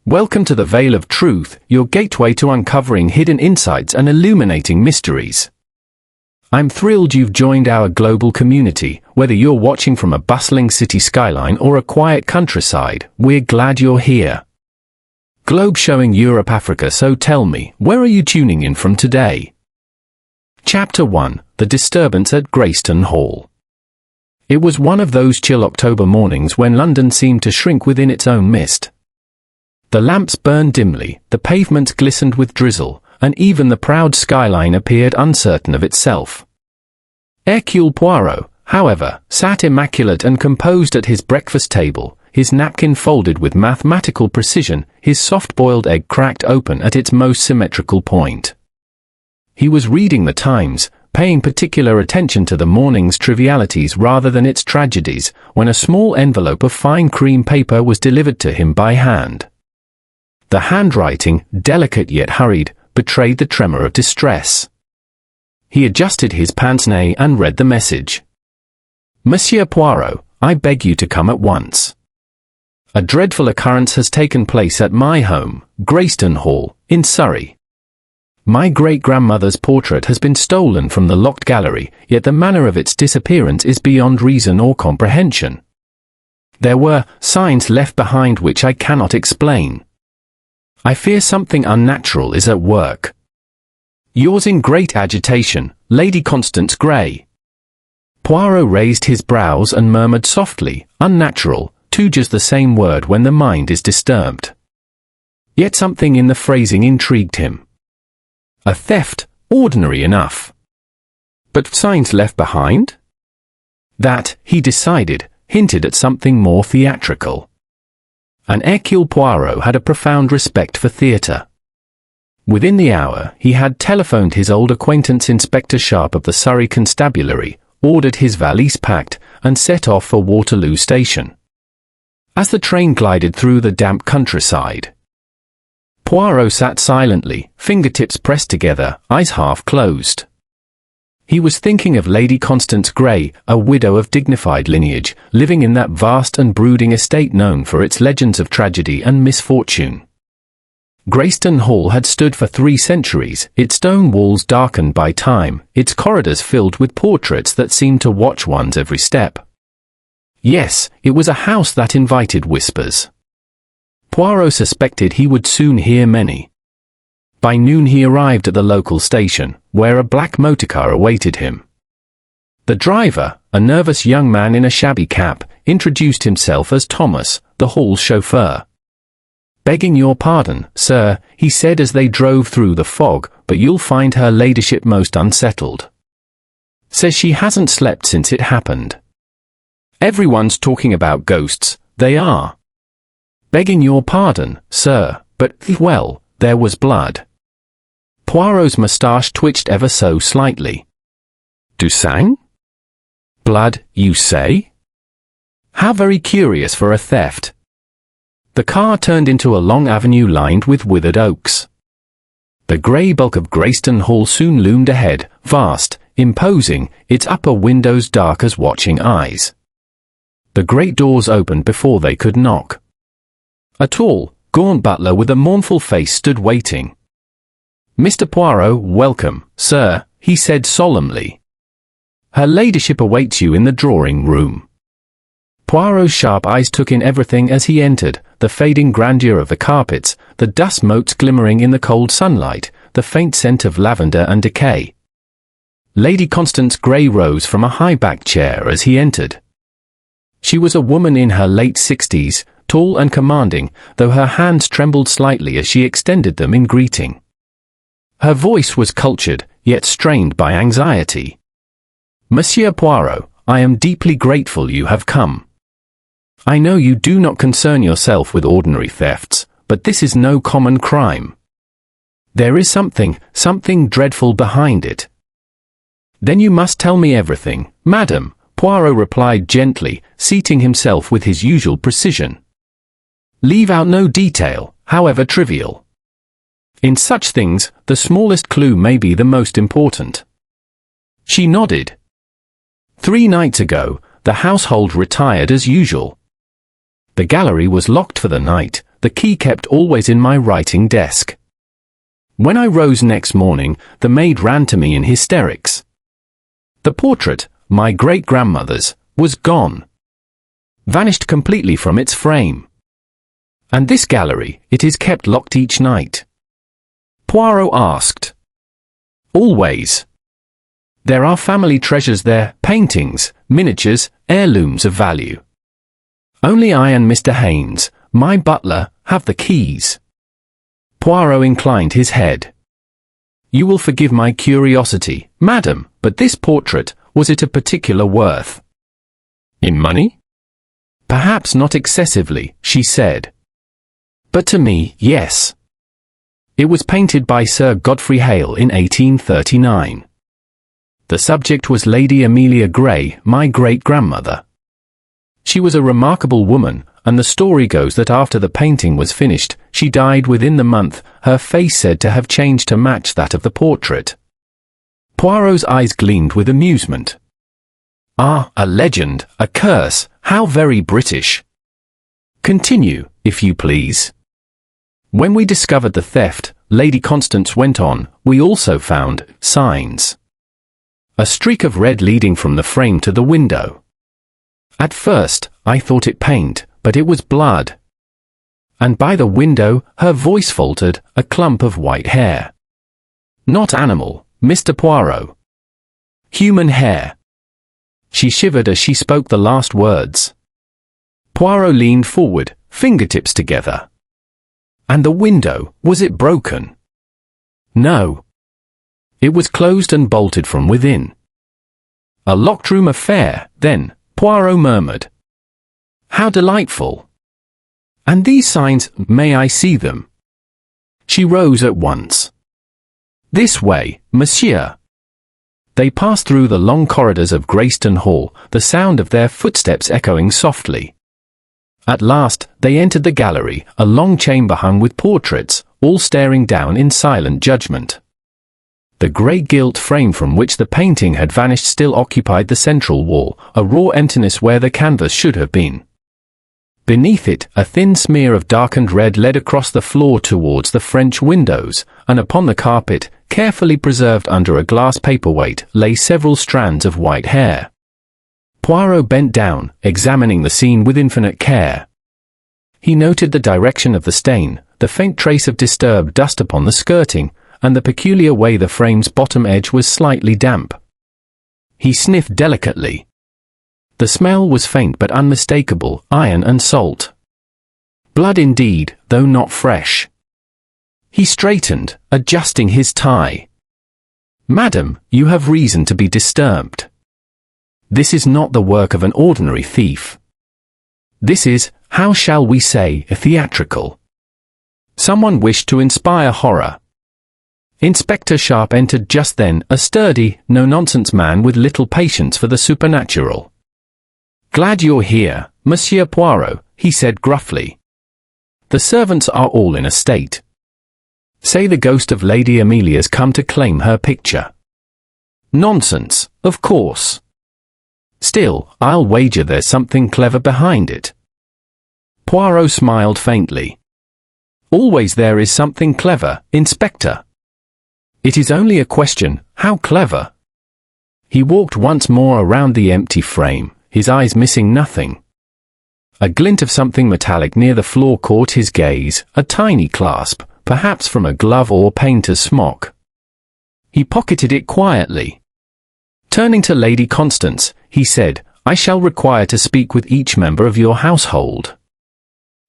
Welcome to the Veil of Truth, your gateway to uncovering hidden insights and illuminating mysteries. I'm thrilled you've joined our global community. Whether you're watching from a bustling city skyline or a quiet countryside, we're glad you're here. Globe showing Europe, Africa, so tell me, where are you tuning in from today? Chapter 1: The Disturbance at Greystone Hall. It was one of those chill October mornings when London seemed to shrink within its own mist. The lamps burned dimly, the pavements glistened with drizzle, and even the proud skyline appeared uncertain of itself. Hercule Poirot, however, sat immaculate and composed at his breakfast table, his napkin folded with mathematical precision, his soft-boiled egg cracked open at its most symmetrical point. He was reading the Times, paying particular attention to the morning's trivialities rather than its tragedies, when a small envelope of fine cream paper was delivered to him by hand. The handwriting, delicate yet hurried, betrayed the tremor of distress. He adjusted his pince-nez and read the message. "Monsieur Poirot, I beg you to come at once. A dreadful occurrence has taken place at my home, Greystone Hall, in Surrey. My great-grandmother's portrait has been stolen from the locked gallery, yet the manner of its disappearance is beyond reason or comprehension. There were signs left behind which I cannot explain. I fear something unnatural is at work. Yours in great agitation, Lady Constance Grey." Poirot raised his brows and murmured softly, "Unnatural, too, just the same word when the mind is disturbed." Yet something in the phrasing intrigued him. A theft, ordinary enough. But signs left behind? That, he decided, hinted at something more theatrical. And Hercule Poirot had a profound respect for theatre. Within the hour, he had telephoned his old acquaintance Inspector Sharp of the Surrey Constabulary, ordered his valise packed, and set off for Waterloo Station. As the train glided through the damp countryside, Poirot sat silently, fingertips pressed together, eyes half closed. He was thinking of Lady Constance Grey, a widow of dignified lineage, living in that vast and brooding estate known for its legends of tragedy and misfortune. Greystone Hall had stood for 3 centuries, its stone walls darkened by time, its corridors filled with portraits that seemed to watch one's every step. Yes, it was a house that invited whispers. Poirot suspected he would soon hear many. By noon he arrived at the local station, where a black motorcar awaited him. The driver, a nervous young man in a shabby cap, introduced himself as Thomas, the hall chauffeur. "Begging your pardon, sir," he said as they drove through the fog, "but you'll find her ladyship most unsettled. Says she hasn't slept since it happened. Everyone's talking about ghosts, they are. Begging your pardon, sir, but, well, there was blood." Poirot's moustache twitched ever so slightly. "Du sang? Blood, you say? How very curious for a theft." The car turned into a long avenue lined with withered oaks. The grey bulk of Greystone Hall soon loomed ahead, vast, imposing, its upper windows dark as watching eyes. The great doors opened before they could knock. A tall, gaunt butler with a mournful face stood waiting. "Mr. Poirot, welcome, sir," he said solemnly. "Her ladyship awaits you in the drawing-room." Poirot's sharp eyes took in everything as he entered, the fading grandeur of the carpets, the dust motes glimmering in the cold sunlight, the faint scent of lavender and decay. Lady Constance Grey rose from a high-backed chair as he entered. She was a woman in her late 60s, tall and commanding, though her hands trembled slightly as she extended them in greeting. Her voice was cultured, yet strained by anxiety. "Monsieur Poirot, I am deeply grateful you have come. I know you do not concern yourself with ordinary thefts, but this is no common crime. There is something dreadful behind it." "Then you must tell me everything, madam," Poirot replied gently, seating himself with his usual precision. "Leave out no detail, however trivial. In such things, the smallest clue may be the most important." She nodded. 3 nights ago, the household retired as usual. The gallery was locked for the night, the key kept always in my writing desk. When I rose next morning, the maid ran to me in hysterics. The portrait, my great-grandmother's, was gone. Vanished completely from its frame. And this gallery, it is kept locked each night. Poirot asked. Always. There are family treasures there, paintings, miniatures, heirlooms of value. Only I and Mr. Haynes, my butler, have the keys. Poirot inclined his head. You will forgive my curiosity, madam, but this portrait, was it of particular worth? In money? Perhaps not excessively, she said. But to me, yes. It was painted by Sir Godfrey Hale in 1839. The subject was Lady Amelia Grey, my great-grandmother. She was a remarkable woman, and the story goes that after the painting was finished, she died within the month, her face said to have changed to match that of the portrait. Poirot's eyes gleamed with amusement. Ah, a legend, a curse, how very British. Continue, if you please. When we discovered the theft, Lady Constance went on, we also found signs. A streak of red leading from the frame to the window. At first, I thought it paint, but it was blood. And by the window, her voice faltered, a clump of white hair. Not animal, Mr. Poirot. Human hair. She shivered as she spoke the last words. Poirot leaned forward, fingertips together. And the window, was it broken? No. It was closed and bolted from within. A locked room affair, then, Poirot murmured. How delightful. And these signs, may I see them? She rose at once. This way, monsieur. They passed through the long corridors of Greystone Hall, the sound of their footsteps echoing softly. At last, they entered the gallery, a long chamber hung with portraits, all staring down in silent judgment. The grey gilt frame from which the painting had vanished still occupied the central wall, a raw emptiness where the canvas should have been. Beneath it, a thin smear of darkened red led across the floor towards the French windows, and upon the carpet, carefully preserved under a glass paperweight, lay several strands of white hair. Poirot bent down, examining the scene with infinite care. He noted the direction of the stain, the faint trace of disturbed dust upon the skirting, and the peculiar way the frame's bottom edge was slightly damp. He sniffed delicately. The smell was faint but unmistakable, iron and salt. Blood indeed, though not fresh. He straightened, adjusting his tie. Madam, you have reason to be disturbed. This is not the work of an ordinary thief. This is, how shall we say, theatrical. Someone wished to inspire horror. Inspector Sharp entered just then, a sturdy, no-nonsense man with little patience for the supernatural. Glad you're here, Monsieur Poirot, he said gruffly. The servants are all in a state. Say the ghost of Lady Amelia's come to claim her picture. Nonsense, of course. Still, I'll wager there's something clever behind it. Poirot smiled faintly. Always there is something clever, Inspector. It is only a question, how clever? He walked once more around the empty frame, his eyes missing nothing. A glint of something metallic near the floor caught his gaze, a tiny clasp, perhaps from a glove or painter's smock. He pocketed it quietly. Turning to Lady Constance, he said, I shall require to speak with each member of your household.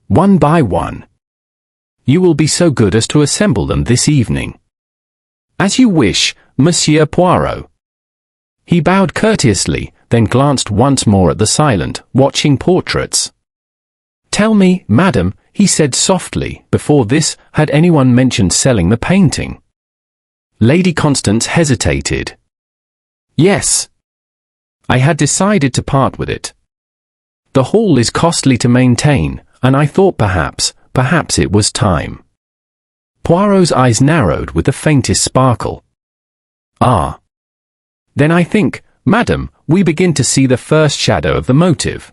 One by one. You will be so good as to assemble them this evening. As you wish, Monsieur Poirot. He bowed courteously, then glanced once more at the silent, watching portraits. Tell me, madam, he said softly, before this, had anyone mentioned selling the painting? Lady Constance hesitated. Yes. I had decided to part with it. The hall is costly to maintain, and I thought perhaps it was time. Poirot's eyes narrowed with the faintest sparkle. Ah. Then I think, madam, we begin to see the first shadow of the motive.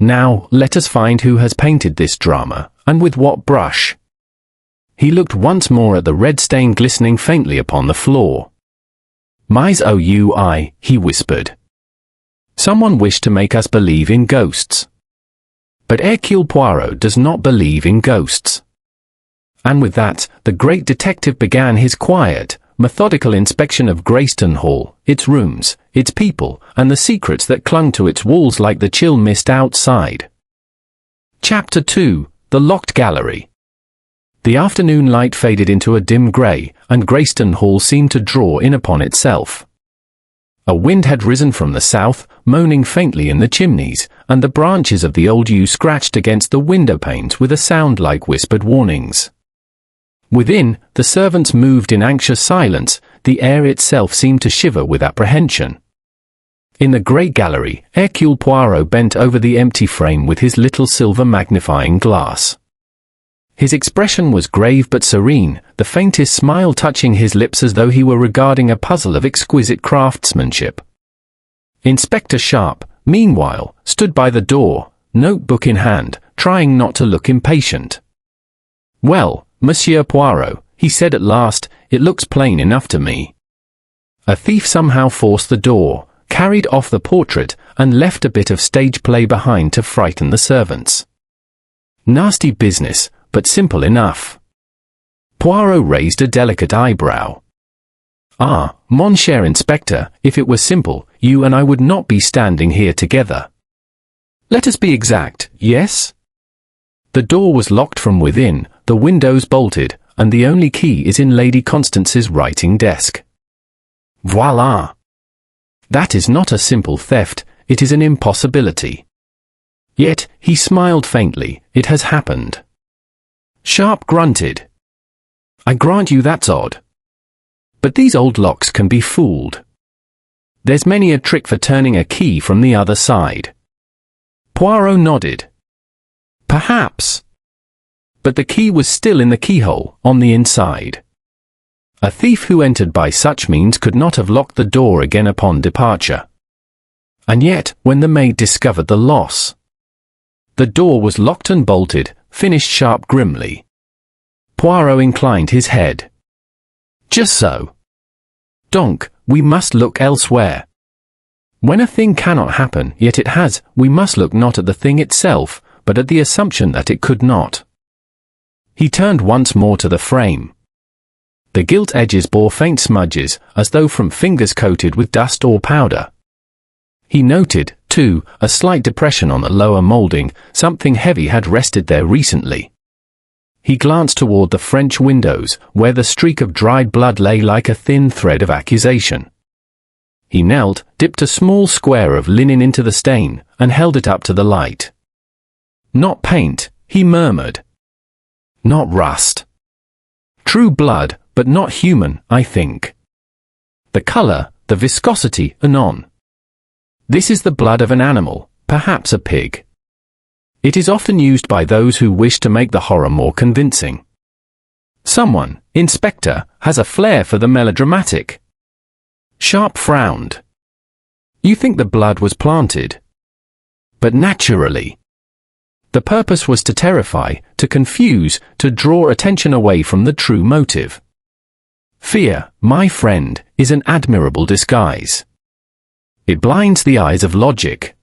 Now, let us find who has painted this drama, and with what brush. He looked once more at the red stain glistening faintly upon the floor. "Mais oui," he whispered. "Someone wished to make us believe in ghosts. But Hercule Poirot does not believe in ghosts." And with that, the great detective began his quiet, methodical inspection of Greystone Hall, its rooms, its people, and the secrets that clung to its walls like the chill mist outside. Chapter 2: The Locked Gallery. The afternoon light faded into a dim grey, and Greystone Hall seemed to draw in upon itself. A wind had risen from the south, moaning faintly in the chimneys, and the branches of the old yew scratched against the window panes with a sound like whispered warnings. Within, the servants moved in anxious silence, the air itself seemed to shiver with apprehension. In the great gallery, Hercule Poirot bent over the empty frame with his little silver magnifying glass. His expression was grave but serene, the faintest smile touching his lips as though he were regarding a puzzle of exquisite craftsmanship. Inspector Sharp, meanwhile, stood by the door, notebook in hand, trying not to look impatient. "Well, Monsieur Poirot," he said at last, "it looks plain enough to me. A thief somehow forced the door, carried off the portrait, and left a bit of stage play behind to frighten the servants. Nasty business, but simple enough." Poirot raised a delicate eyebrow. "Ah, mon cher inspector, if it were simple, you and I would not be standing here together. Let us be exact, yes? The door was locked from within, the windows bolted, and the only key is in Lady Constance's writing desk. Voila! That is not a simple theft, it is an impossibility. Yet, he smiled faintly, it has happened." Sharp grunted. "I grant you that's odd. But these old locks can be fooled. There's many a trick for turning a key from the other side." Poirot nodded. "Perhaps. But the key was still in the keyhole, on the inside. A thief who entered by such means could not have locked the door again upon departure. And yet, when the maid discovered the loss, the door was locked and bolted," finished Sharp grimly. Poirot inclined his head. "Just so. Donc, we must look elsewhere. When a thing cannot happen, yet it has, we must look not at the thing itself, but at the assumption that it could not." He turned once more to the frame. The gilt edges bore faint smudges, as though from fingers coated with dust or powder. He noted, too, a slight depression on the lower moulding, something heavy had rested there recently. He glanced toward the French windows, where the streak of dried blood lay like a thin thread of accusation. He knelt, dipped a small square of linen into the stain, and held it up to the light. "Not paint," he murmured. "Not rust. True blood, but not human, I think. The color, the viscosity, anon. This is the blood of an animal, perhaps a pig. It is often used by those who wish to make the horror more convincing. Someone, Inspector, has a flair for the melodramatic." Sharp frowned. "You think the blood was planted?" "But naturally. The purpose was to terrify, to confuse, to draw attention away from the true motive. Fear, my friend, is an admirable disguise. It blinds the eyes of logic."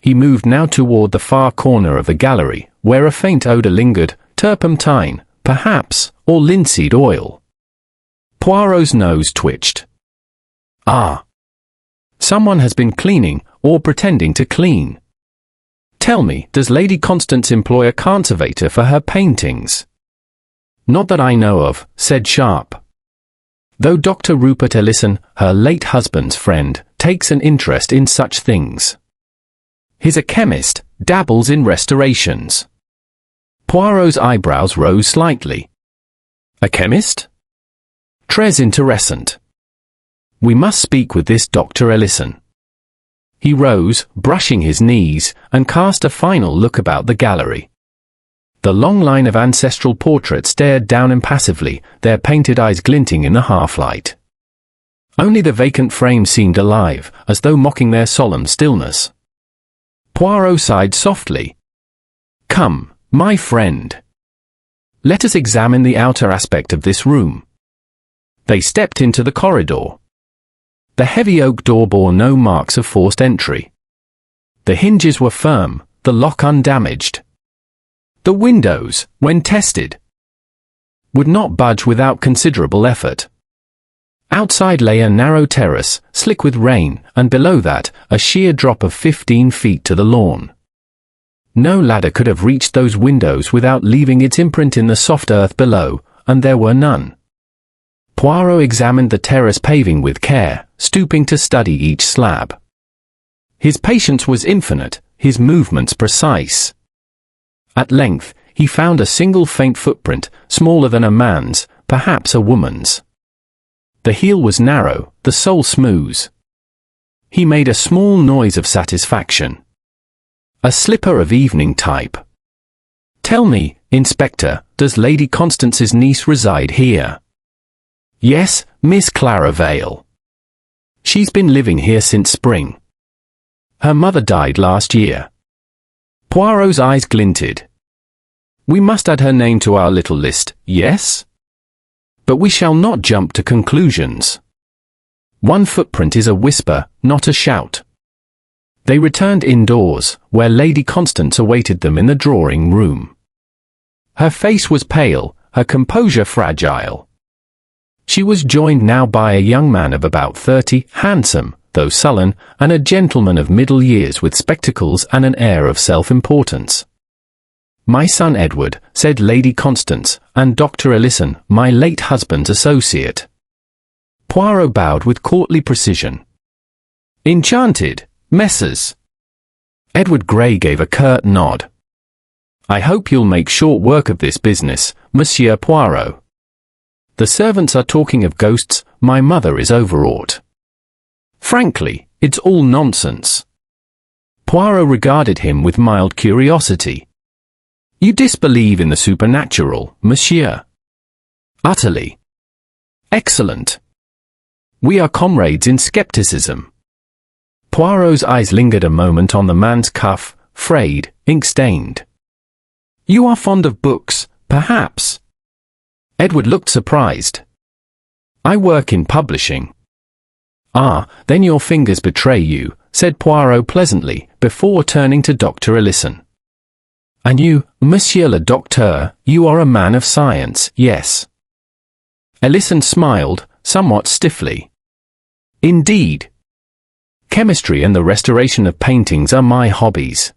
He moved now toward the far corner of the gallery, where a faint odor lingered, turpentine, perhaps, or linseed oil. Poirot's nose twitched. "Ah! Someone has been cleaning, or pretending to clean. Tell me, does Lady Constance employ a conservator for her paintings?" "Not that I know of," said Sharp. "Though Dr. Rupert Ellison, her late husband's friend, takes an interest in such things. He's a chemist, dabbles in restorations." Poirot's eyebrows rose slightly. "A chemist? Très intéressant. We must speak with this Dr. Ellison." He rose, brushing his knees, and cast a final look about the gallery. The long line of ancestral portraits stared down impassively, their painted eyes glinting in the half-light. Only the vacant frames seemed alive, as though mocking their solemn stillness. Poirot sighed softly. Come, my friend. Let us examine the outer aspect of this room. They stepped into the corridor. The heavy oak door bore no marks of forced entry. The hinges were firm, the lock undamaged. The windows, when tested, would not budge without considerable effort. Outside lay a narrow terrace, slick with rain, and below that, a sheer drop of 15 feet to the lawn. No ladder could have reached those windows without leaving its imprint in the soft earth below, and there were none. Poirot examined the terrace paving with care, stooping to study each slab. His patience was infinite, his movements precise. At length, he found a single faint footprint, smaller than a man's, perhaps a woman's. The heel was narrow, the sole smooth. He made a small noise of satisfaction. A slipper of evening type. Tell me, Inspector, does Lady Constance's niece reside here? Yes, Miss Clara Vale. She's been living here since spring. Her mother died last year. Poirot's eyes glinted. We must add her name to our little list, yes? But we shall not jump to conclusions. One footprint is a whisper, not a shout. They returned indoors, where Lady Constance awaited them in the drawing-room. Her face was pale, her composure fragile. She was joined now by a young man of about 30, handsome, though sullen, and a gentleman of middle years with spectacles and an air of self-importance. My son Edward, said Lady Constance, and Dr. Ellison, my late husband's associate. Poirot bowed with courtly precision. Enchanted, Messrs. Edward Grey gave a curt nod. I hope you'll make short work of this business, Monsieur Poirot. The servants are talking of ghosts, my mother is overwrought. Frankly, it's all nonsense. Poirot regarded him with mild curiosity. You disbelieve in the supernatural, monsieur? Utterly. Excellent. We are comrades in skepticism. Poirot's eyes lingered a moment on the man's cuff, frayed, ink-stained. You are fond of books, perhaps? Edward looked surprised. I work in publishing. Ah, then your fingers betray you, said Poirot pleasantly, before turning to Dr. Ellison. And you, Monsieur le Docteur, you are a man of science, yes? Ellison smiled, somewhat stiffly. Indeed. Chemistry and the restoration of paintings are my hobbies.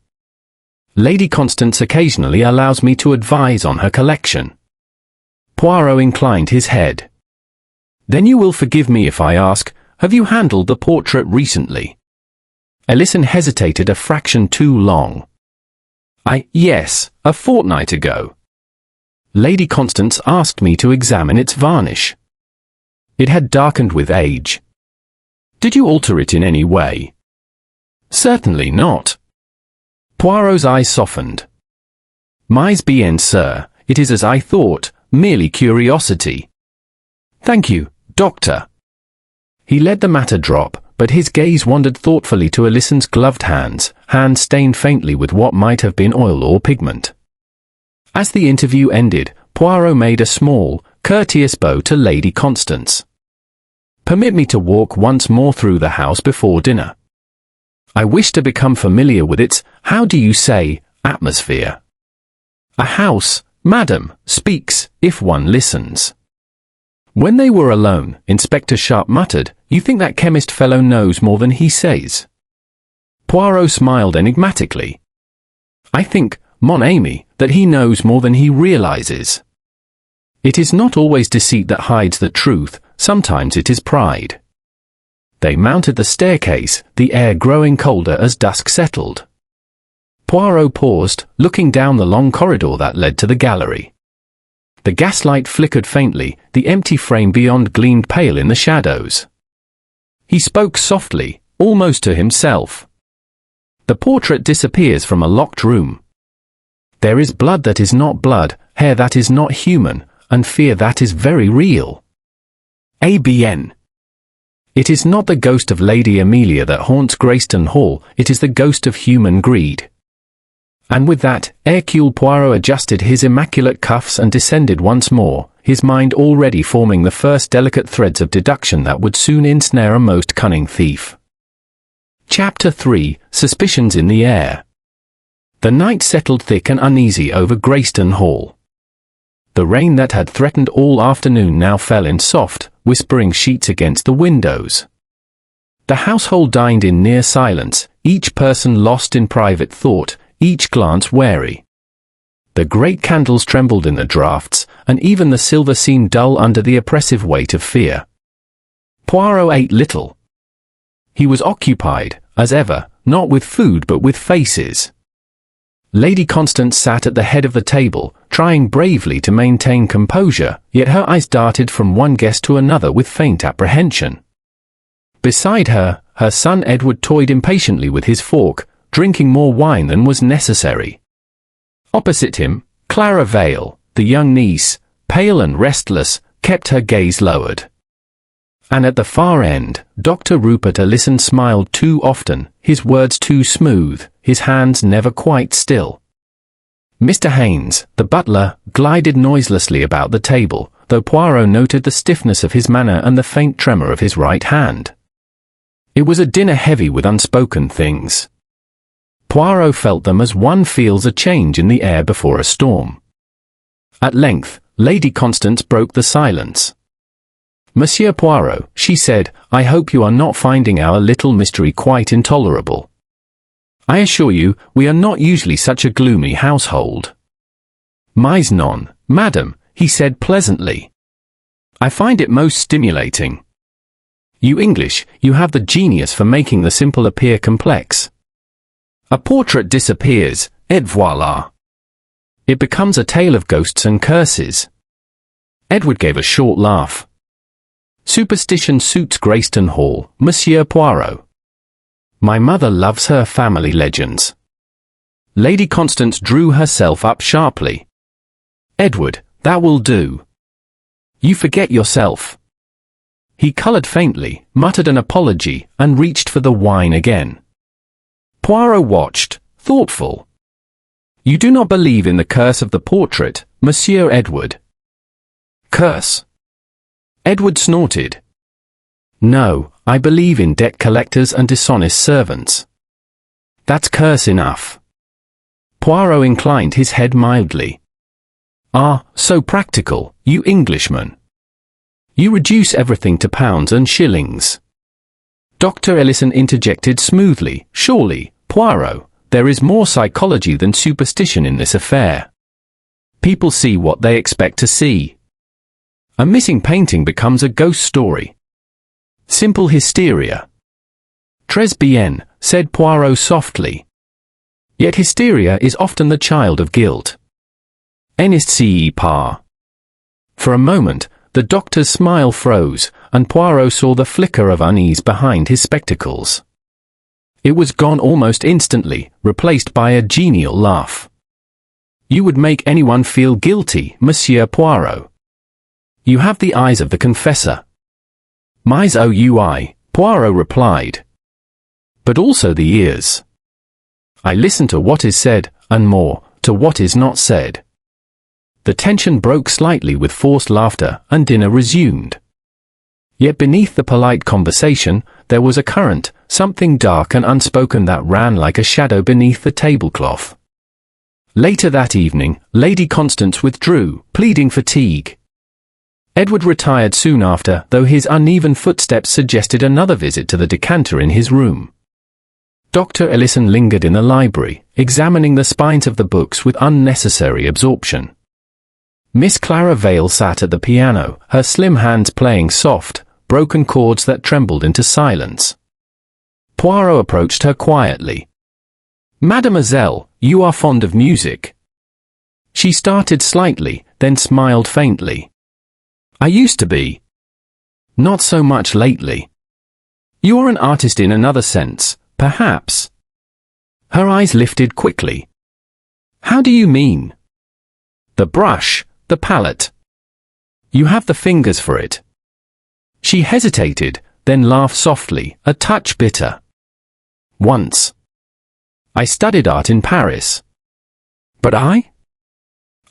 Lady Constance occasionally allows me to advise on her collection. Poirot inclined his head. Then you will forgive me if I ask, have you handled the portrait recently? Ellison hesitated a fraction too long. Yes, a fortnight ago. Lady Constance asked me to examine its varnish. It had darkened with age. Did you alter it in any way? Certainly not. Poirot's eyes softened. Mais bien, sir, it is as I thought, merely curiosity. Thank you, Doctor. He let the matter drop, but his gaze wandered thoughtfully to Ellison's gloved hands stained faintly with what might have been oil or pigment. As the interview ended, Poirot made a small, courteous bow to Lady Constance. Permit me to walk once more through the house before dinner. I wish to become familiar with its, how do you say, atmosphere. A house, madam, speaks, if one listens. When they were alone, Inspector Sharp muttered, you think that chemist fellow knows more than he says? Poirot smiled enigmatically. I think, mon ami, that he knows more than he realizes. It is not always deceit that hides the truth, sometimes it is pride. They mounted the staircase, the air growing colder as dusk settled. Poirot paused, looking down the long corridor that led to the gallery. The gaslight flickered faintly, the empty frame beyond gleamed pale in the shadows. He spoke softly, almost to himself. The portrait disappears from a locked room. There is blood that is not blood, hair that is not human, and fear that is very real. ABN. It is not the ghost of Lady Amelia that haunts Greystone Hall, it is the ghost of human greed. And with that, Hercule Poirot adjusted his immaculate cuffs and descended once more, his mind already forming the first delicate threads of deduction that would soon ensnare a most cunning thief. Chapter 3: Suspicions in the Air. The night settled thick and uneasy over Greystone Hall. The rain that had threatened all afternoon now fell in soft, whispering sheets against the windows. The household dined in near silence, each person lost in private thought, each glance wary. The great candles trembled in the draughts, and even the silver seemed dull under the oppressive weight of fear. Poirot ate little. He was occupied, as ever, not with food but with faces. Lady Constance sat at the head of the table, trying bravely to maintain composure, yet her eyes darted from one guest to another with faint apprehension. Beside her, her son Edward toyed impatiently with his fork, drinking more wine than was necessary. Opposite him, Clara Vale, the young niece, pale and restless, kept her gaze lowered. And at the far end, Dr. Rupert Ellison smiled too often, his words too smooth, his hands never quite still. Mr. Haynes, the butler, glided noiselessly about the table, though Poirot noted the stiffness of his manner and the faint tremor of his right hand. It was a dinner heavy with unspoken things. Poirot felt them as one feels a change in the air before a storm. At length, Lady Constance broke the silence. "Monsieur Poirot," she said, "I hope you are not finding our little mystery quite intolerable. I assure you, we are not usually such a gloomy household." "Mais non, madam," he said pleasantly. "I find it most stimulating. You English, you have the genius for making the simple appear complex. A portrait disappears, et voilà. It becomes a tale of ghosts and curses." Edward gave a short laugh. "Superstition suits Greystone Hall, Monsieur Poirot. My mother loves her family legends." Lady Constance drew herself up sharply. "Edward, that will do. You forget yourself." He coloured faintly, muttered an apology, and reached for the wine again. Poirot watched, thoughtful. "You do not believe in the curse of the portrait, Monsieur Edward?" "Curse?" Edward snorted. "No, I believe in debt collectors and dishonest servants." "That's curse enough." Poirot inclined his head mildly. "Ah, so practical, you Englishmen. You reduce everything to pounds and shillings." Dr. Ellison interjected smoothly, "Surely, Poirot, there is more psychology than superstition in this affair. People see what they expect to see. A missing painting becomes a ghost story. Simple hysteria." "Très bien," said Poirot softly. "Yet hysteria is often the child of guilt. N'est-ce pas?" For a moment, the doctor's smile froze, and Poirot saw the flicker of unease behind his spectacles. It was gone almost instantly, replaced by a genial laugh. "You would make anyone feel guilty, Monsieur Poirot. You have the eyes of the confessor." "Mais oui," Poirot replied. "But also the ears. I listen to what is said, and more, to what is not said." The tension broke slightly with forced laughter, and dinner resumed. Yet beneath the polite conversation, there was a current, something dark and unspoken that ran like a shadow beneath the tablecloth. Later that evening, Lady Constance withdrew, pleading fatigue. Edward retired soon after, though his uneven footsteps suggested another visit to the decanter in his room. Dr. Ellison lingered in the library, examining the spines of the books with unnecessary absorption. Miss Clara Vale sat at the piano, her slim hands playing soft, broken chords that trembled into silence. Poirot approached her quietly. "Mademoiselle, you are fond of music." She started slightly, then smiled faintly. "I used to be. Not so much lately." "You are an artist in another sense, perhaps?" Her eyes lifted quickly. "How do you mean?" "The brush, the palette. You have the fingers for it." She hesitated, then laughed softly, a touch bitter. Once. I studied art in Paris. But I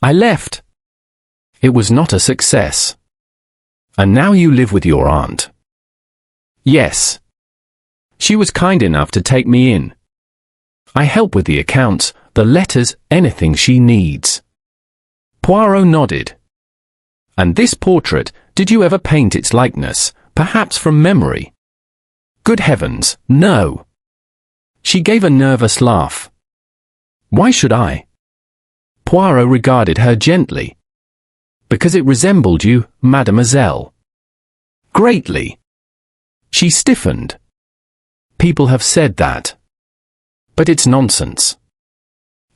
left. It was not a success. And now you live with your aunt. Yes. She was kind enough to take me in. I help with the accounts, the letters, anything she needs. Poirot nodded. And this portrait, did you ever paint its likeness, perhaps from memory? Good heavens, no. She gave a nervous laugh. Why should I? Poirot regarded her gently. Because it resembled you, mademoiselle. Greatly. She stiffened. People have said that. But it's nonsense.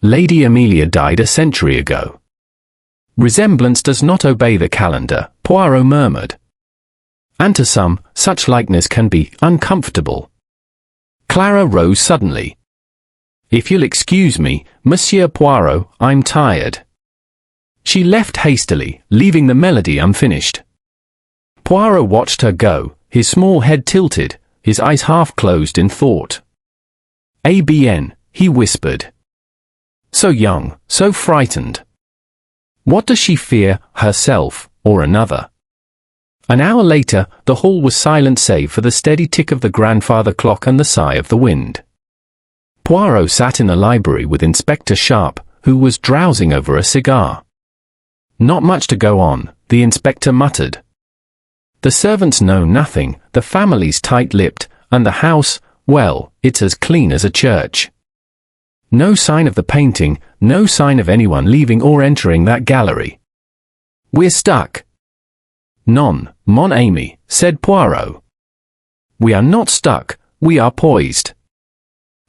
Lady Amelia died a century ago. Resemblance does not obey the calendar, Poirot murmured. And to some, such likeness can be uncomfortable. Clara rose suddenly. If you'll excuse me, Monsieur Poirot, I'm tired. She left hastily, leaving the melody unfinished. Poirot watched her go, his small head tilted, his eyes half closed in thought. ABN, he whispered. So young, so frightened. What does she fear, herself, or another? An hour later, the hall was silent save for the steady tick of the grandfather clock and the sigh of the wind. Poirot sat in the library with Inspector Sharp, who was drowsing over a cigar. Not much to go on, the inspector muttered. The servants know nothing, the family's tight-lipped, and the house, well, it's as clean as a church. No sign of the painting, no sign of anyone leaving or entering that gallery. We're stuck. Non, mon ami, said Poirot. We are not stuck, we are poised.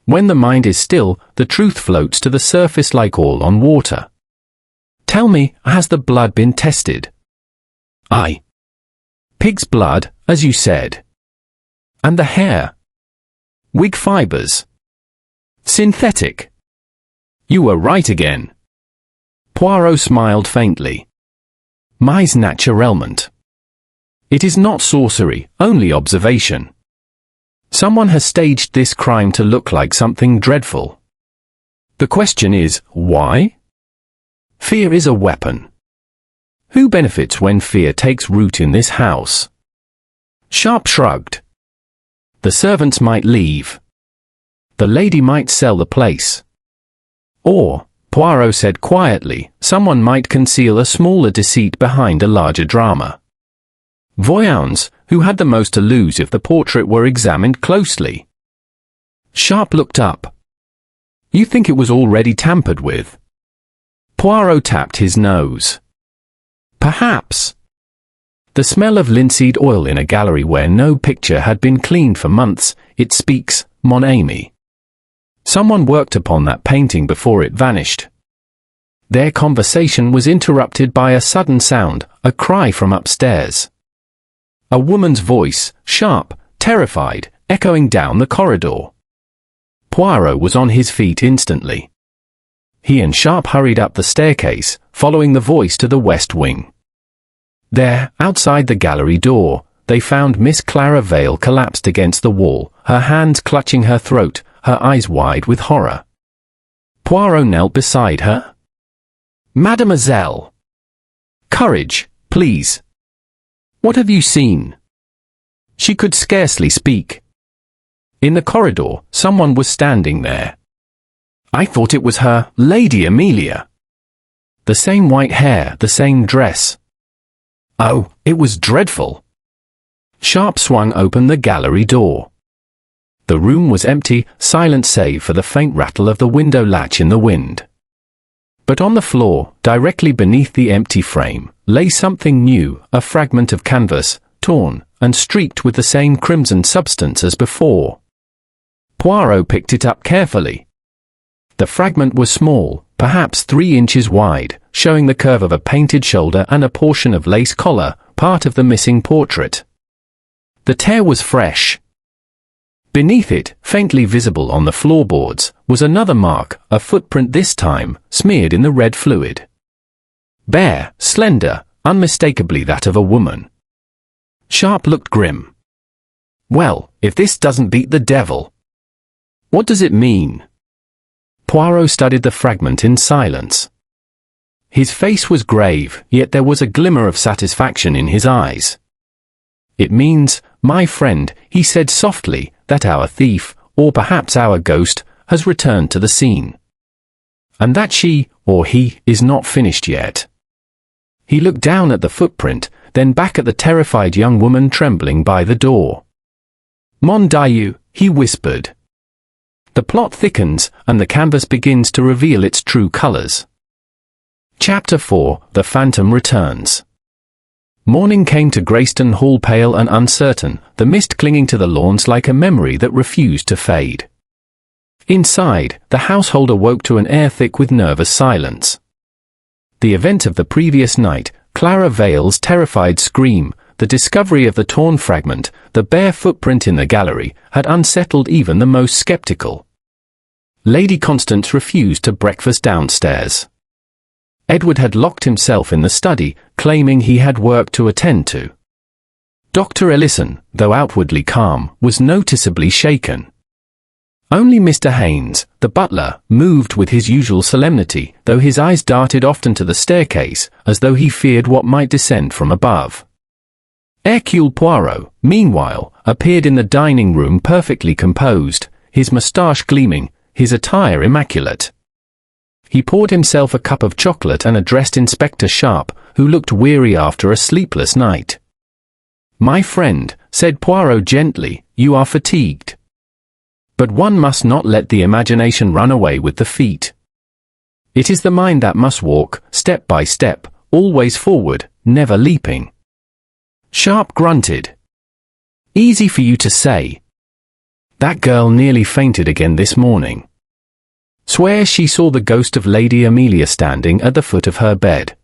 When the mind is still, the truth floats to the surface like oil on water. Tell me, has the blood been tested? Aye. Pig's blood, as you said. And the hair? Wig fibers. Synthetic. You were right again. Poirot smiled faintly. Mais naturellement. It is not sorcery, only observation. Someone has staged this crime to look like something dreadful. The question is, why? Fear is a weapon. Who benefits when fear takes root in this house? Sharp shrugged. The servants might leave. The lady might sell the place. Or, Poirot said quietly, someone might conceal a smaller deceit behind a larger drama. Voyons, who had the most to lose if the portrait were examined closely? Sharp looked up. You think it was already tampered with? Poirot tapped his nose. Perhaps. The smell of linseed oil in a gallery where no picture had been cleaned for months, it speaks, mon ami. Someone worked upon that painting before it vanished. Their conversation was interrupted by a sudden sound, a cry from upstairs. A woman's voice, sharp, terrified, echoing down the corridor. Poirot was on his feet instantly. He and Sharp hurried up the staircase, following the voice to the west wing. There, outside the gallery door, they found Miss Clara Vale collapsed against the wall, her hands clutching her throat, her eyes wide with horror. Poirot knelt beside her. Mademoiselle! Courage, please. What have you seen? She could scarcely speak. In the corridor, someone was standing there. I thought it was her, Lady Amelia. The same white hair, the same dress. Oh, it was dreadful. Sharp swung open the gallery door. The room was empty, silent save for the faint rattle of the window latch in the wind. But on the floor, directly beneath the empty frame, lay something new, a fragment of canvas, torn, and streaked with the same crimson substance as before. Poirot picked it up carefully. The fragment was small, perhaps 3 inches wide, showing the curve of a painted shoulder and a portion of lace collar, part of the missing portrait. The tear was fresh. Beneath it, faintly visible on the floorboards, was another mark, a footprint this time, smeared in the red fluid. Bare, slender, unmistakably that of a woman. Sharp looked grim. Well, if this doesn't beat the devil. What does it mean? Poirot studied the fragment in silence. His face was grave, yet there was a glimmer of satisfaction in his eyes. It means, my friend, he said softly, that our thief, or perhaps our ghost, has returned to the scene. And that she, or he, is not finished yet. He looked down at the footprint, then back at the terrified young woman trembling by the door. Mon Dieu, he whispered. The plot thickens, and the canvas begins to reveal its true colors. Chapter 4, The Phantom Returns. Morning came to Greystone Hall pale and uncertain, the mist clinging to the lawns like a memory that refused to fade. Inside, the household awoke to an air thick with nervous silence. The event of the previous night, Clara Vale's terrified scream, the discovery of the torn fragment, the bare footprint in the gallery, had unsettled even the most skeptical. Lady Constance refused to breakfast downstairs. Edward had locked himself in the study, claiming he had work to attend to. Dr. Ellison, though outwardly calm, was noticeably shaken. Only Mr. Haynes, the butler, moved with his usual solemnity, though his eyes darted often to the staircase, as though he feared what might descend from above. Hercule Poirot, meanwhile, appeared in the dining room perfectly composed, his moustache gleaming, his attire immaculate. He poured himself a cup of chocolate and addressed Inspector Sharp, who looked weary after a sleepless night. "My friend," said Poirot gently, "you are fatigued. But one must not let the imagination run away with the feet. It is the mind that must walk, step by step, always forward, never leaping." Sharp grunted. "Easy for you to say. That girl nearly fainted again this morning. Swears she saw the ghost of Lady Amelia standing at the foot of her bed.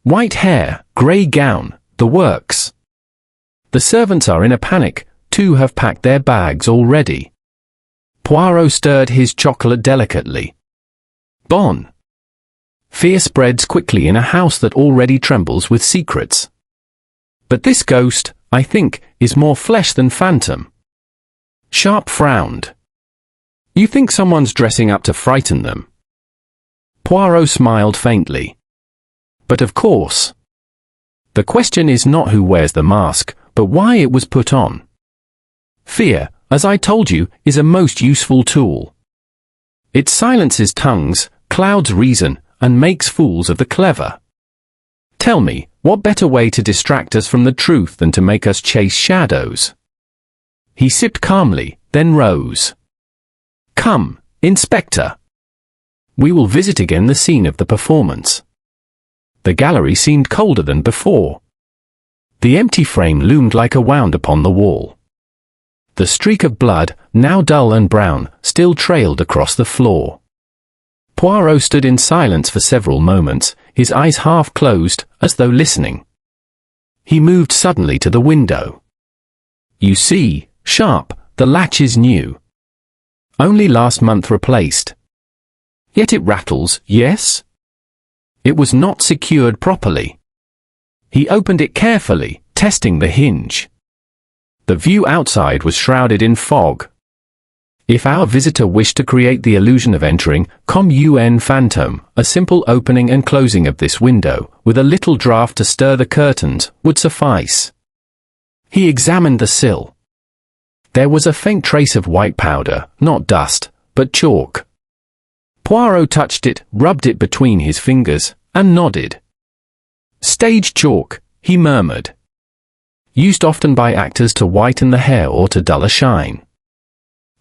White hair, grey gown, the works. The servants are in a panic, 2 have packed their bags already." Poirot stirred his chocolate delicately. "Bon. Fear spreads quickly in a house that already trembles with secrets. But this ghost, I think, is more flesh than phantom." Sharp frowned. "You think someone's dressing up to frighten them?" Poirot smiled faintly. "But of course. The question is not who wears the mask, but why it was put on. Fear, as I told you, is a most useful tool. It silences tongues, clouds reason, and makes fools of the clever. Tell me, what better way to distract us from the truth than to make us chase shadows?" He sipped calmly, then rose. "Come, Inspector. We will visit again the scene of the performance." The gallery seemed colder than before. The empty frame loomed like a wound upon the wall. The streak of blood, now dull and brown, still trailed across the floor. Poirot stood in silence for several moments, his eyes half closed, as though listening. He moved suddenly to the window. "You see, Sharp, the latch is new. Only last month replaced. Yet it rattles, yes? It was not secured properly." He opened it carefully, testing the hinge. The view outside was shrouded in fog. If our visitor wished to create the illusion of entering, comme un fantôme, a simple opening and closing of this window, with a little draught to stir the curtains, would suffice. He examined the sill. There was a faint trace of white powder, not dust, but chalk. Poirot touched it, rubbed it between his fingers, and nodded. "Stage chalk," he murmured. "Used often by actors to whiten the hair or to dull a shine.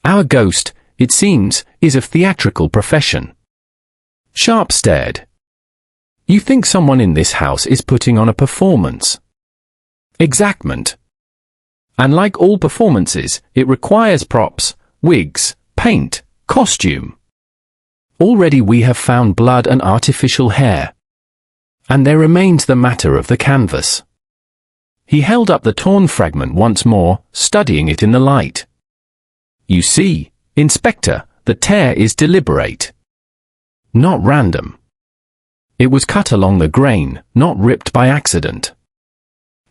Our ghost, it seems, is of theatrical profession." Sharp stared. "You think someone in this house is putting on a performance?" "Exactment. And like all performances, it requires props, wigs, paint, costume. Already we have found blood and artificial hair. And there remains the matter of the canvas." He held up the torn fragment once more, studying it in the light. "You see, Inspector, the tear is deliberate. Not random. It was cut along the grain, not ripped by accident.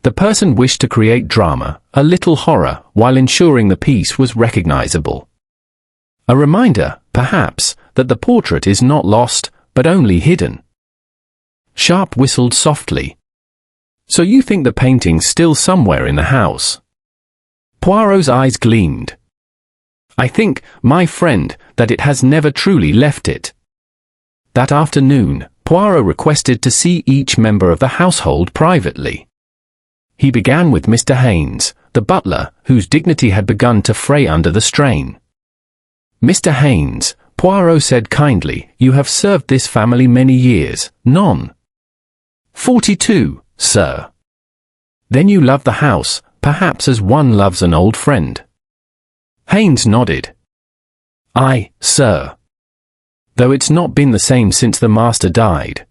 The person wished to create drama, a little horror, while ensuring the piece was recognizable. A reminder, perhaps, that the portrait is not lost, but only hidden. Sharp whistled softly. So you think the painting's still somewhere in the house? Poirot's eyes gleamed. I think, my friend, that it has never truly left it. That afternoon, Poirot requested to see each member of the household privately. He began with Mr. Haynes, the butler, whose dignity had begun to fray under the strain. Mr. Haynes, Poirot said kindly, you have served this family many years, none. 42, sir. Then you love the house, perhaps as one loves an old friend. Haynes nodded. Aye, sir. Though it's not been the same since the master died.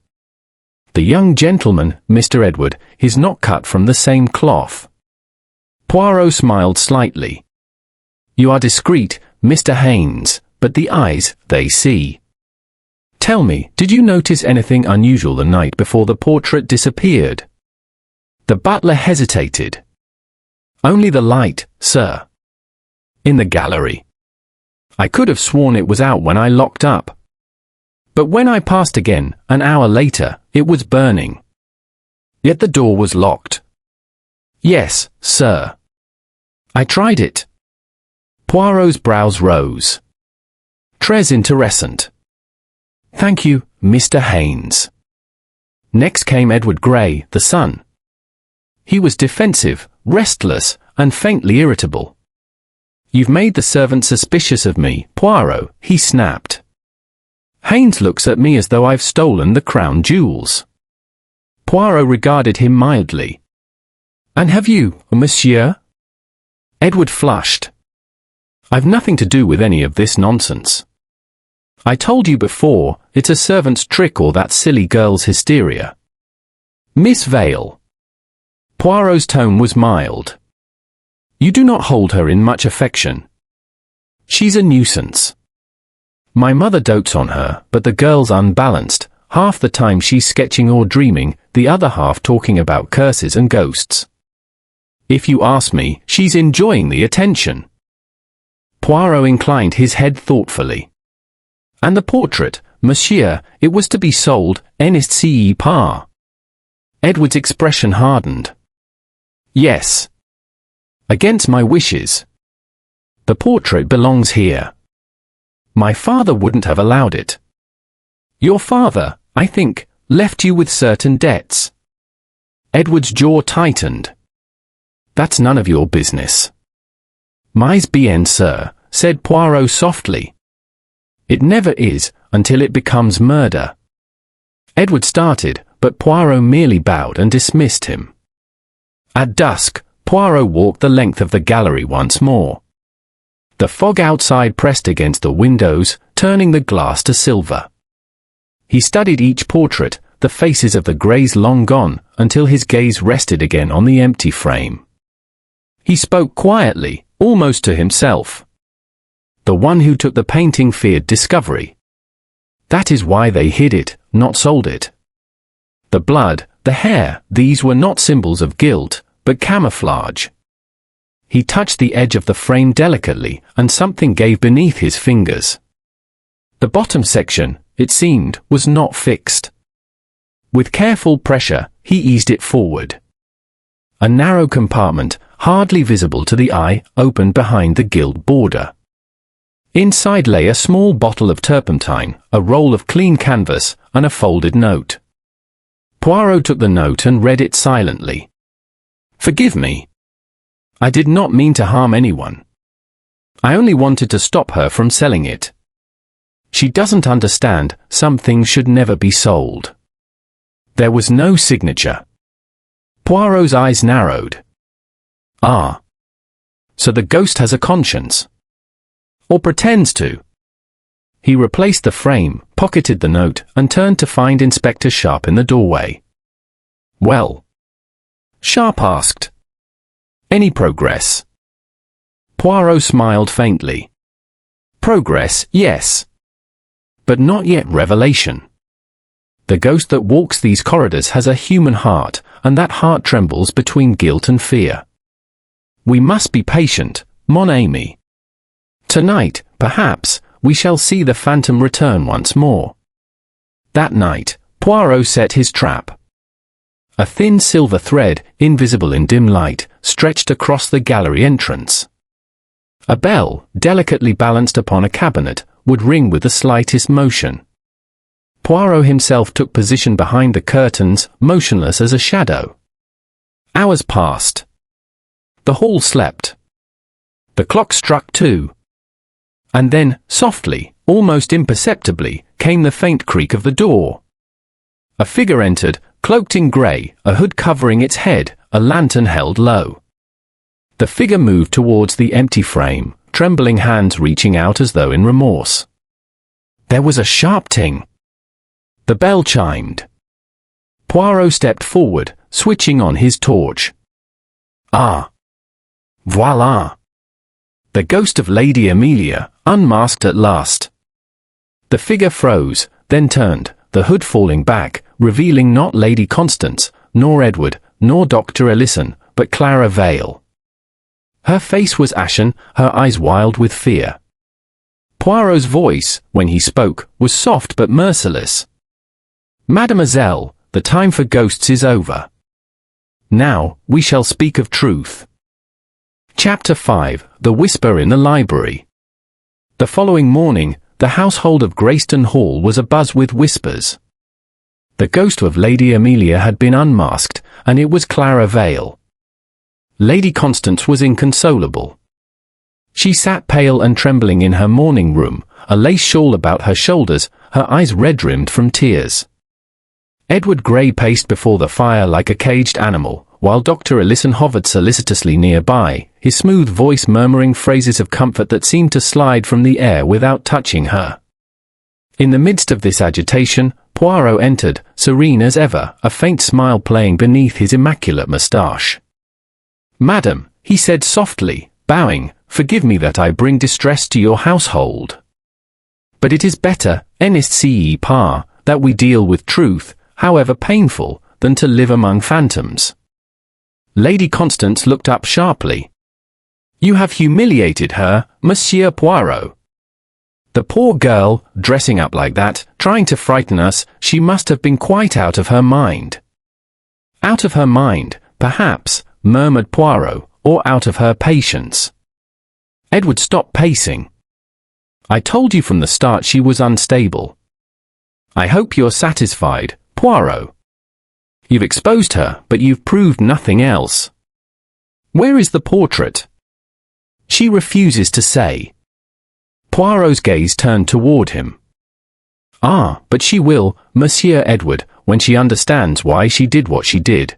The young gentleman, Mr. Edward, is not cut from the same cloth. Poirot smiled slightly. You are discreet, Mr. Haynes, but the eyes, they see. Tell me, did you notice anything unusual the night before the portrait disappeared? The butler hesitated. Only the light, sir. In the gallery. I could have sworn it was out when I locked up. But when I passed again, an hour later, it was burning. Yet the door was locked. Yes, sir. I tried it. Poirot's brows rose. Très intéressant. Thank you, Mr. Haynes. Next came Edward Grey, the son. He was defensive, restless, and faintly irritable. You've made the servant suspicious of me, Poirot, he snapped. Haynes looks at me as though I've stolen the crown jewels. Poirot regarded him mildly. And have you, monsieur? Edward flushed. I've nothing to do with any of this nonsense. I told you before, it's a servant's trick or that silly girl's hysteria. Miss Vale. Poirot's tone was mild. You do not hold her in much affection. She's a nuisance. My mother dotes on her, but the girl's unbalanced. Half the time she's sketching or dreaming, the other half talking about curses and ghosts. If you ask me, she's enjoying the attention. Poirot inclined his head thoughtfully. And the portrait, monsieur, it was to be sold, n'est-ce pas? Edward's expression hardened. Yes. Against my wishes. The portrait belongs here. My father wouldn't have allowed it. Your father, I think, left you with certain debts. Edward's jaw tightened. That's none of your business. Mais bien, sir, said Poirot softly. It never is, until it becomes murder. Edward started, but Poirot merely bowed and dismissed him. At dusk, Poirot walked the length of the gallery once more. The fog outside pressed against the windows, turning the glass to silver. He studied each portrait, the faces of the Greys long gone, until his gaze rested again on the empty frame. He spoke quietly, almost to himself. The one who took the painting feared discovery. That is why they hid it, not sold it. The blood, the hair, these were not symbols of guilt, but camouflage. He touched the edge of the frame delicately, and something gave beneath his fingers. The bottom section, it seemed, was not fixed. With careful pressure, he eased it forward. A narrow compartment, hardly visible to the eye, opened behind the gilt border. Inside lay a small bottle of turpentine, a roll of clean canvas, and a folded note. Poirot took the note and read it silently. Forgive me. I did not mean to harm anyone. I only wanted to stop her from selling it. She doesn't understand, some things should never be sold. There was no signature. Poirot's eyes narrowed. Ah. So the ghost has a conscience. Or pretends to. He replaced the frame, pocketed the note, and turned to find Inspector Sharp in the doorway. Well? Sharp asked. Any progress? Poirot smiled faintly. Progress, yes. But not yet revelation. The ghost that walks these corridors has a human heart, and that heart trembles between guilt and fear. We must be patient, mon ami. Tonight, perhaps, we shall see the phantom return once more. That night, Poirot set his trap. A thin silver thread, invisible in dim light, stretched across the gallery entrance. A bell, delicately balanced upon a cabinet, would ring with the slightest motion. Poirot himself took position behind the curtains, motionless as a shadow. Hours passed. The hall slept. The clock struck 2. And then, softly, almost imperceptibly, came the faint creak of the door. A figure entered, cloaked in grey, a hood covering its head, a lantern held low. The figure moved towards the empty frame, trembling hands reaching out as though in remorse. There was a sharp ting. The bell chimed. Poirot stepped forward, switching on his torch. Ah! Voila! The ghost of Lady Amelia, unmasked at last. The figure froze, then turned, the hood falling back, revealing not Lady Constance, nor Edward, nor Dr. Ellison, but Clara Vale. Her face was ashen, her eyes wild with fear. Poirot's voice, when he spoke, was soft but merciless. Mademoiselle, the time for ghosts is over. Now, we shall speak of truth. Chapter 5, The Whisper in the Library. The following morning, the household of Greystone Hall was abuzz with whispers. The ghost of Lady Amelia had been unmasked, and it was Clara Vale. Lady Constance was inconsolable. She sat pale and trembling in her morning room, a lace shawl about her shoulders, her eyes red-rimmed from tears. Edward Grey paced before the fire like a caged animal, while Dr. Ellison hovered solicitously nearby, his smooth voice murmuring phrases of comfort that seemed to slide from the air without touching her. In the midst of this agitation, Poirot entered, serene as ever, a faint smile playing beneath his immaculate moustache. "Madam," he said softly, bowing, "forgive me that I bring distress to your household. But it is better, n'est-ce pas, that we deal with truth, however painful, than to live among phantoms." Lady Constance looked up sharply. "You have humiliated her, Monsieur Poirot. The poor girl, dressing up like that, trying to frighten us, she must have been quite out of her mind." "Out of her mind, perhaps," murmured Poirot, "or out of her patience." Edward stopped pacing. "I told you from the start she was unstable. I hope you're satisfied, Poirot. You've exposed her, but you've proved nothing else. Where is the portrait?" "She refuses to say." Poirot's gaze turned toward him. "Ah, but she will, Monsieur Edward, when she understands why she did what she did.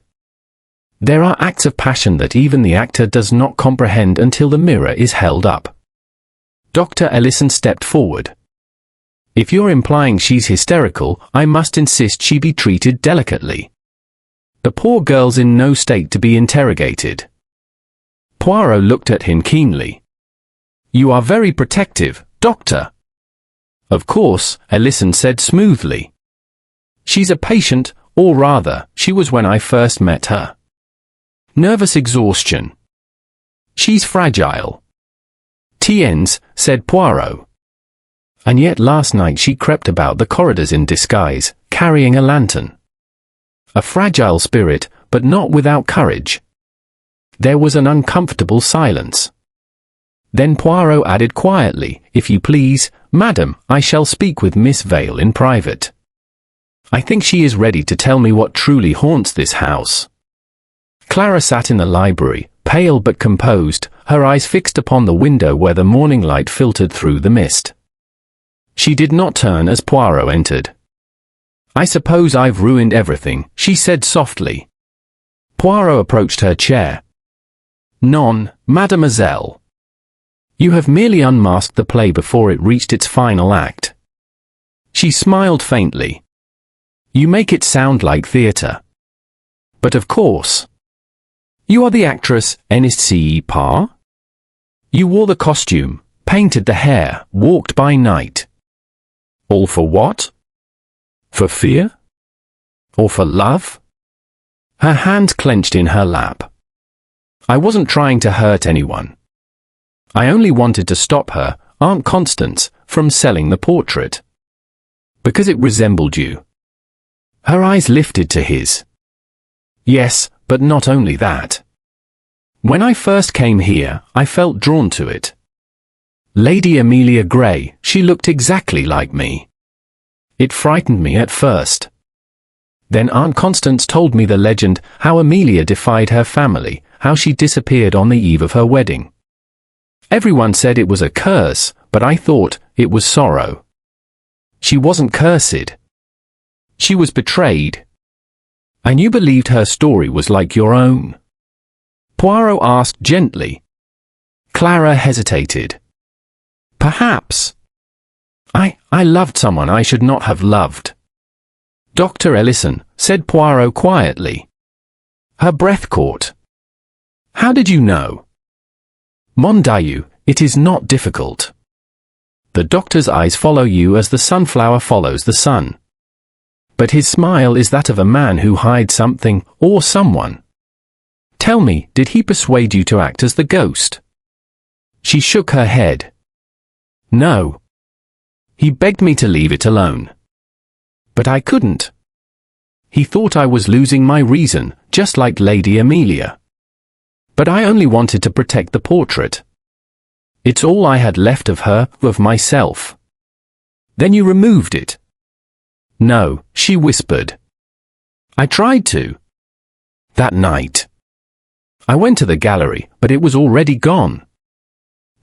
There are acts of passion that even the actor does not comprehend until the mirror is held up." Dr. Ellison stepped forward. "If you're implying she's hysterical, I must insist she be treated delicately. The poor girl's in no state to be interrogated." Poirot looked at him keenly. "You are very protective, Doctor." "Of course," Ellison said smoothly. "She's a patient, or rather, she was when I first met her. Nervous exhaustion. She's fragile." "Tiens," said Poirot. "And yet last night she crept about the corridors in disguise, carrying a lantern. A fragile spirit, but not without courage." There was an uncomfortable silence. Then Poirot added quietly, "If you please, madam, I shall speak with Miss Vale in private. I think she is ready to tell me what truly haunts this house." Clara sat in the library, pale but composed, her eyes fixed upon the window where the morning light filtered through the mist. She did not turn as Poirot entered. "I suppose I've ruined everything," she said softly. Poirot approached her chair. "Non, mademoiselle. You have merely unmasked the play before it reached its final act." She smiled faintly. "You make it sound like theatre. But of course. You are the actress, n'est-ce pas? You wore the costume, painted the hair, walked by night. All for what? For fear? Or for love?" Her hands clenched in her lap. I wasn't trying to hurt anyone. I only wanted to stop her, Aunt Constance, from selling the portrait. Because it resembled you. Her eyes lifted to his. Yes, but not only that. When I first came here, I felt drawn to it. Lady Amelia Grey, she looked exactly like me. It frightened me at first. Then Aunt Constance told me the legend, how Amelia defied her family, how she disappeared on the eve of her wedding. Everyone said it was a curse, but I thought it was sorrow. She wasn't cursed. She was betrayed. And you believed her story was like your own? Poirot asked gently. Clara hesitated. Perhaps. I loved someone I should not have loved. Dr. Ellison, said Poirot quietly. Her breath caught. How did you know? Mon Dieu, it is not difficult. The doctor's eyes follow you as the sunflower follows the sun. But his smile is that of a man who hides something, or someone. Tell me, did he persuade you to act as the ghost? She shook her head. No. He begged me to leave it alone. But I couldn't. He thought I was losing my reason, just like Lady Amelia. But I only wanted to protect the portrait. It's all I had left of her, of myself. Then you removed it. No, she whispered. I tried to. That night. I went to the gallery, but it was already gone.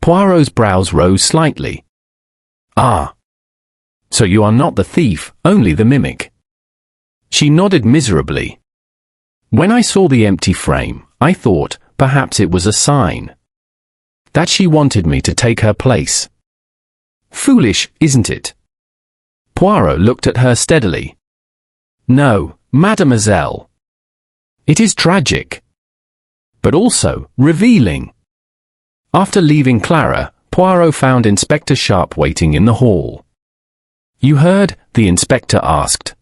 Poirot's brows rose slightly. Ah. So you are not the thief, only the mimic. She nodded miserably. When I saw the empty frame, I thought, perhaps it was a sign. That she wanted me to take her place. Foolish, isn't it? Poirot looked at her steadily. No, mademoiselle. It is tragic. But also, revealing. After leaving Clara, Poirot found Inspector Sharp waiting in the hall. You heard? The inspector asked.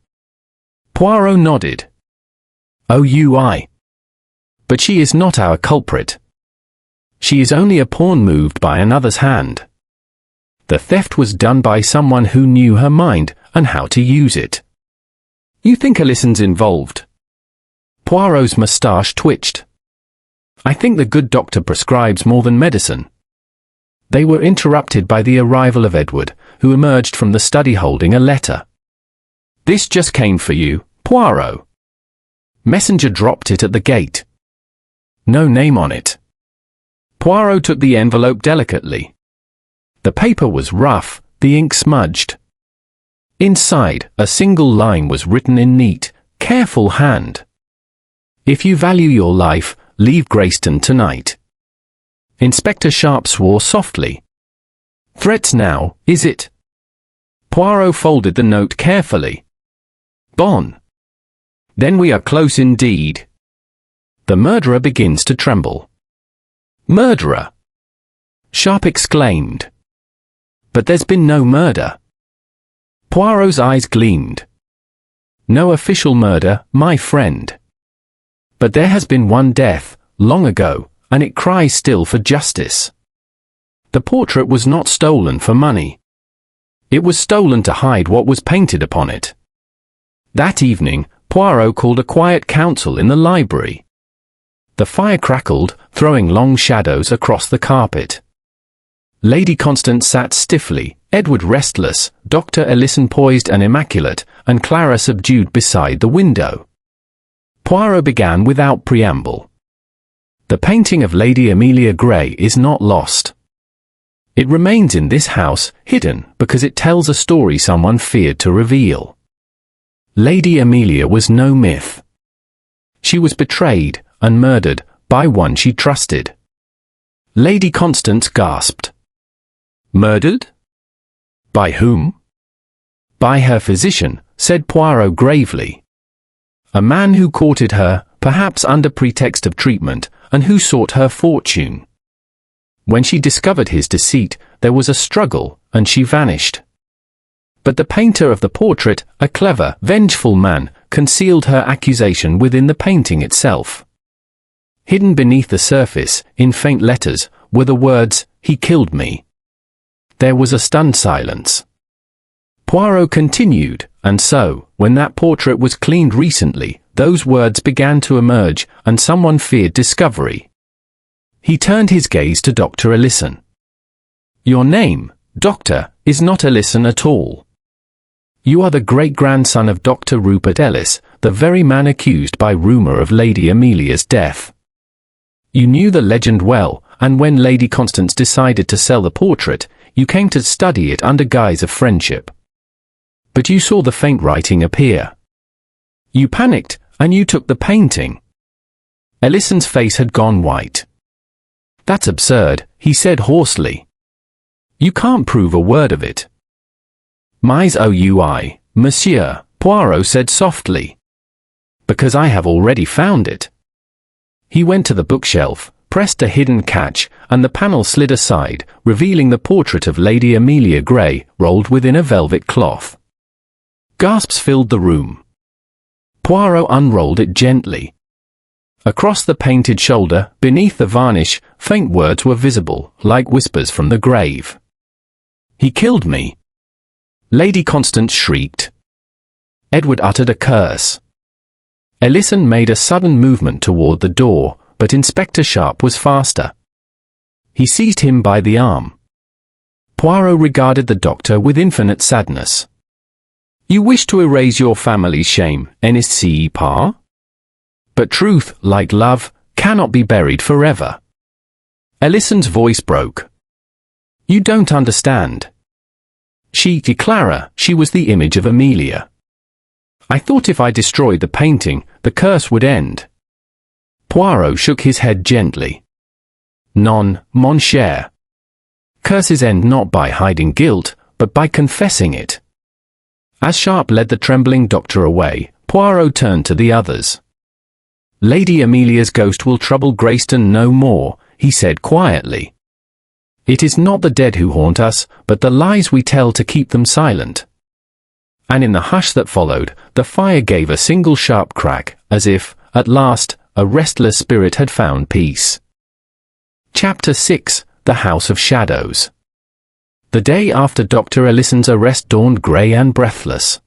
Poirot nodded. Oh, I. But she is not our culprit. She is only a pawn moved by another's hand. The theft was done by someone who knew her mind and how to use it. You think Ellison's involved? Poirot's moustache twitched. I think the good doctor prescribes more than medicine. They were interrupted by the arrival of Edward, who emerged from the study holding a letter. This just came for you, Poirot. Messenger dropped it at the gate. No name on it. Poirot took the envelope delicately. The paper was rough, the ink smudged. Inside, a single line was written in neat, careful hand. If you value your life, leave Greystone tonight. Inspector Sharp swore softly. Threats now, is it? Poirot folded the note carefully. Bon. Then we are close indeed. The murderer begins to tremble. Murderer? Sharp exclaimed. But there's been no murder. Poirot's eyes gleamed. No official murder, my friend. But there has been one death, long ago, and it cries still for justice. The portrait was not stolen for money. It was stolen to hide what was painted upon it. That evening, Poirot called a quiet council in the library. The fire crackled, throwing long shadows across the carpet. Lady Constance sat stiffly, Edward restless, Dr. Ellison poised and immaculate, and Clara subdued beside the window. Poirot began without preamble. The painting of Lady Amelia Grey is not lost. It remains in this house, hidden, because it tells a story someone feared to reveal. Lady Amelia was no myth. She was betrayed and murdered by one she trusted. Lady Constance gasped. Murdered? By whom? By her physician, said Poirot gravely. A man who courted her, perhaps under pretext of treatment, and who sought her fortune. When she discovered his deceit, there was a struggle, and she vanished. But the painter of the portrait, a clever, vengeful man, concealed her accusation within the painting itself. Hidden beneath the surface, in faint letters, were the words, "He killed me." There was a stunned silence. Poirot continued, "And so, when that portrait was cleaned recently, those words began to emerge, and someone feared discovery." He turned his gaze to Dr. Ellison. "Your name, Doctor, is not Ellison at all. You are the great-grandson of Dr. Rupert Ellis, the very man accused by rumor of Lady Amelia's death. You knew the legend well, and when Lady Constance decided to sell the portrait, you came to study it under guise of friendship. But you saw the faint writing appear. You panicked, and you took the painting." Ellison's face had gone white. "That's absurd," he said hoarsely. "You can't prove a word of it." "Mais oui, monsieur," Poirot said softly. "Because I have already found it." He went to the bookshelf, pressed a hidden catch, and the panel slid aside, revealing the portrait of Lady Amelia Grey, rolled within a velvet cloth. Gasps filled the room. Poirot unrolled it gently. Across the painted shoulder, beneath the varnish, faint words were visible, like whispers from the grave. "He killed me!" Lady Constance shrieked. Edward uttered a curse. Ellison made a sudden movement toward the door, but Inspector Sharp was faster. He seized him by the arm. Poirot regarded the doctor with infinite sadness. "You wish to erase your family's shame, n'est-ce pas? But truth, like love, cannot be buried forever." Ellison's voice broke. "You don't understand. Clara, she was the image of Amelia. I thought if I destroyed the painting, the curse would end." Poirot shook his head gently. "Non, mon cher. Curses end not by hiding guilt, but by confessing it." As Sharp led the trembling doctor away, Poirot turned to the others. "Lady Amelia's ghost will trouble Greystone no more," he said quietly. "It is not the dead who haunt us, but the lies we tell to keep them silent." And in the hush that followed, the fire gave a single sharp crack, as if, at last, a restless spirit had found peace. Chapter 6: The House of Shadows. The day after Dr. Ellison's arrest dawned grey and breathless.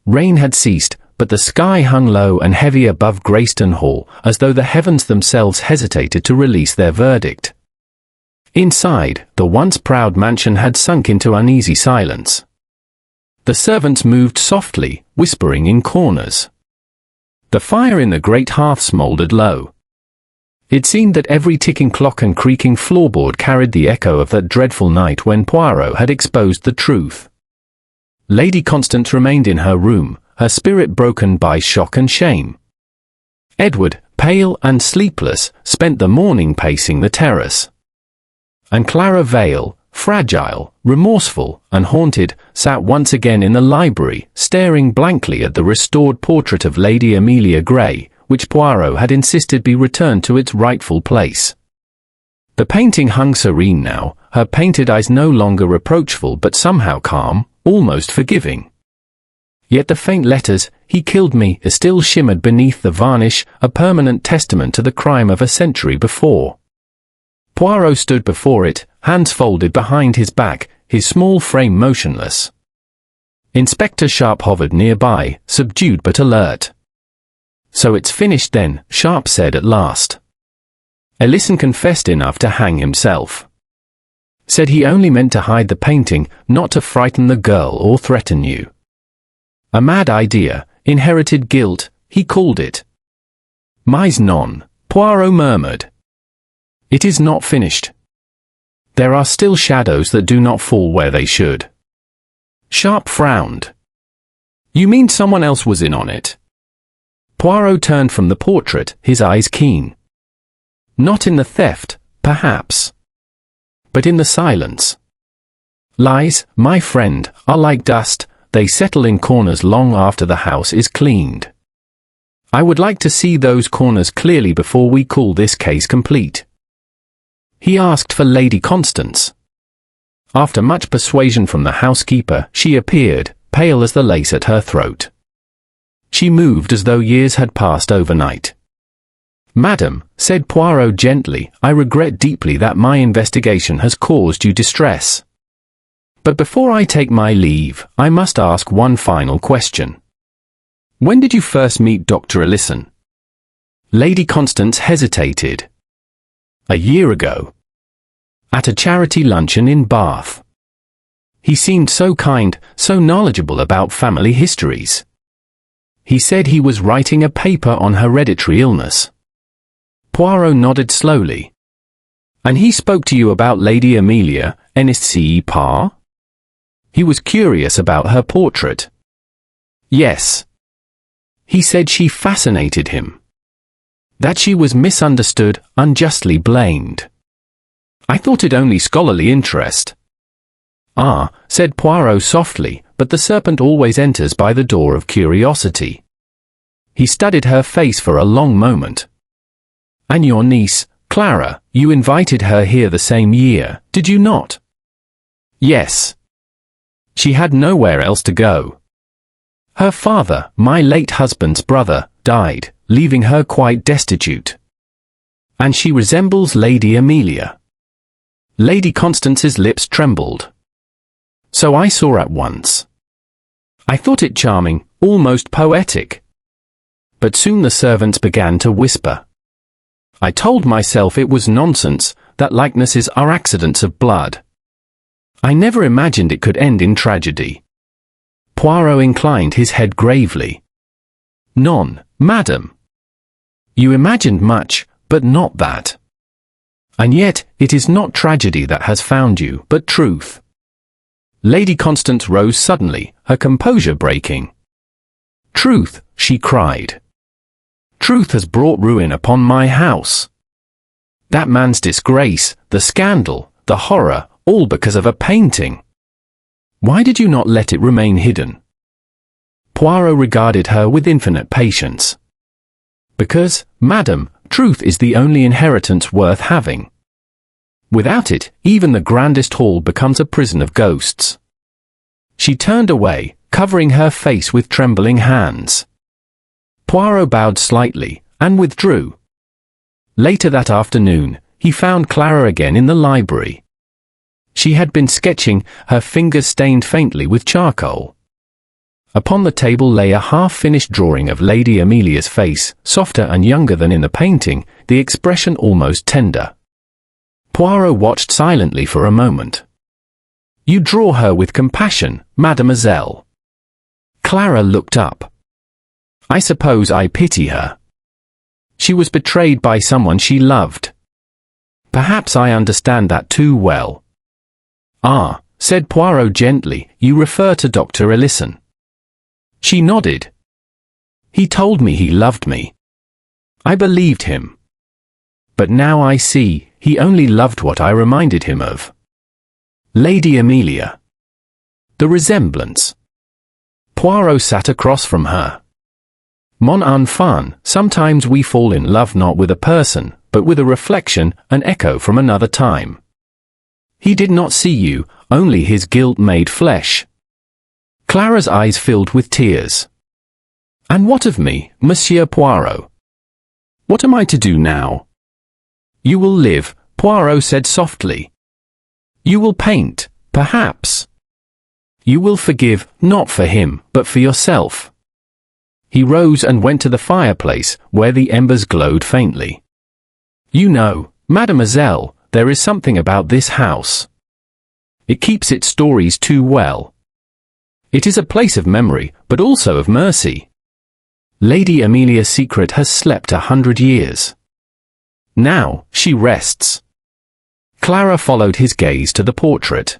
Rain had ceased, but the sky hung low and heavy above Greystone Hall, as though the heavens themselves hesitated to release their verdict. Inside, the once proud mansion had sunk into uneasy silence. The servants moved softly, whispering in corners. The fire in the great hearth smouldered low. It seemed that every ticking clock and creaking floorboard carried the echo of that dreadful night when Poirot had exposed the truth. Lady Constance remained in her room, her spirit broken by shock and shame. Edward, pale and sleepless, spent the morning pacing the terrace. And Clara Vale, fragile, remorseful, and haunted, sat once again in the library, staring blankly at the restored portrait of Lady Amelia Grey, which Poirot had insisted be returned to its rightful place. The painting hung serene now, her painted eyes no longer reproachful but somehow calm, almost forgiving. Yet the faint letters, "He killed me," still shimmered beneath the varnish, a permanent testament to the crime of a century before. Poirot stood before it, hands folded behind his back, his small frame motionless. Inspector Sharp hovered nearby, subdued but alert. "So it's finished then," Sharp said at last. Ellison confessed enough to hang himself. Said he only meant to hide the painting, not to frighten the girl or threaten you. A mad idea, inherited guilt, he called it. "Mais non," Poirot murmured. "It is not finished. There are still shadows that do not fall where they should." Sharp frowned. "You mean someone else was in on it?" Poirot turned from the portrait, his eyes keen. "Not in the theft, perhaps. But in the silence. Lies, my friend, are like dust, they settle in corners long after the house is cleaned. I would like to see those corners clearly before we call this case complete." He asked for Lady Constance. After much persuasion from the housekeeper, she appeared, pale as the lace at her throat. She moved as though years had passed overnight. "Madam," said Poirot gently, "I regret deeply that my investigation has caused you distress. But before I take my leave, I must ask one final question. When did you first meet Dr. Ellison?" Lady Constance hesitated. "A year ago. At a charity luncheon in Bath. He seemed so kind, so knowledgeable about family histories. He said he was writing a paper on hereditary illness." Poirot nodded slowly. "And he spoke to you about Lady Amelia, N.S.C. Parr? He was curious about her portrait." "Yes. He said she fascinated him. That she was misunderstood, unjustly blamed. I thought it only scholarly interest." "Ah," said Poirot softly, "but the serpent always enters by the door of curiosity." He studied her face for a long moment. "And your niece, Clara, you invited her here the same year, did you not?" "Yes. She had nowhere else to go. Her father, my late husband's brother, died, leaving her quite destitute. And she resembles Lady Amelia." Lady Constance's lips trembled. "So I saw at once. I thought it charming, almost poetic. But soon the servants began to whisper. I told myself it was nonsense, that likenesses are accidents of blood. I never imagined it could end in tragedy." Poirot inclined his head gravely. "Non, madam. You imagined much, but not that. And yet, it is not tragedy that has found you, but truth." Lady Constance rose suddenly, her composure breaking. "Truth," she cried. "Truth has brought ruin upon my house. That man's disgrace, the scandal, the horror, all because of a painting. Why did you not let it remain hidden?" Poirot regarded her with infinite patience. "Because, madam, truth is the only inheritance worth having. Without it, even the grandest hall becomes a prison of ghosts." She turned away, covering her face with trembling hands. Poirot bowed slightly, and withdrew. Later that afternoon, he found Clara again in the library. She had been sketching, her fingers stained faintly with charcoal. Upon the table lay a half-finished drawing of Lady Amelia's face, softer and younger than in the painting, the expression almost tender. Poirot watched silently for a moment. "You draw her with compassion, mademoiselle." Clara looked up. "I suppose I pity her. She was betrayed by someone she loved. Perhaps I understand that too well." "Ah," said Poirot gently, "you refer to Dr. Ellison." She nodded. "He told me he loved me. I believed him. But now I see, he only loved what I reminded him of. Lady Amelia. The resemblance." Poirot sat across from her. "Mon enfant, sometimes we fall in love not with a person, but with a reflection, an echo from another time. He did not see you, only his guilt made flesh." Clara's eyes filled with tears. "And what of me, Monsieur Poirot? What am I to do now?" "You will live," Poirot said softly. "You will paint, perhaps. You will forgive, not for him, but for yourself." He rose and went to the fireplace, where the embers glowed faintly. "You know, mademoiselle, there is something about this house. It keeps its stories too well. It is a place of memory, but also of mercy. Lady Amelia's secret has slept 100 years. Now, she rests." Clara followed his gaze to the portrait.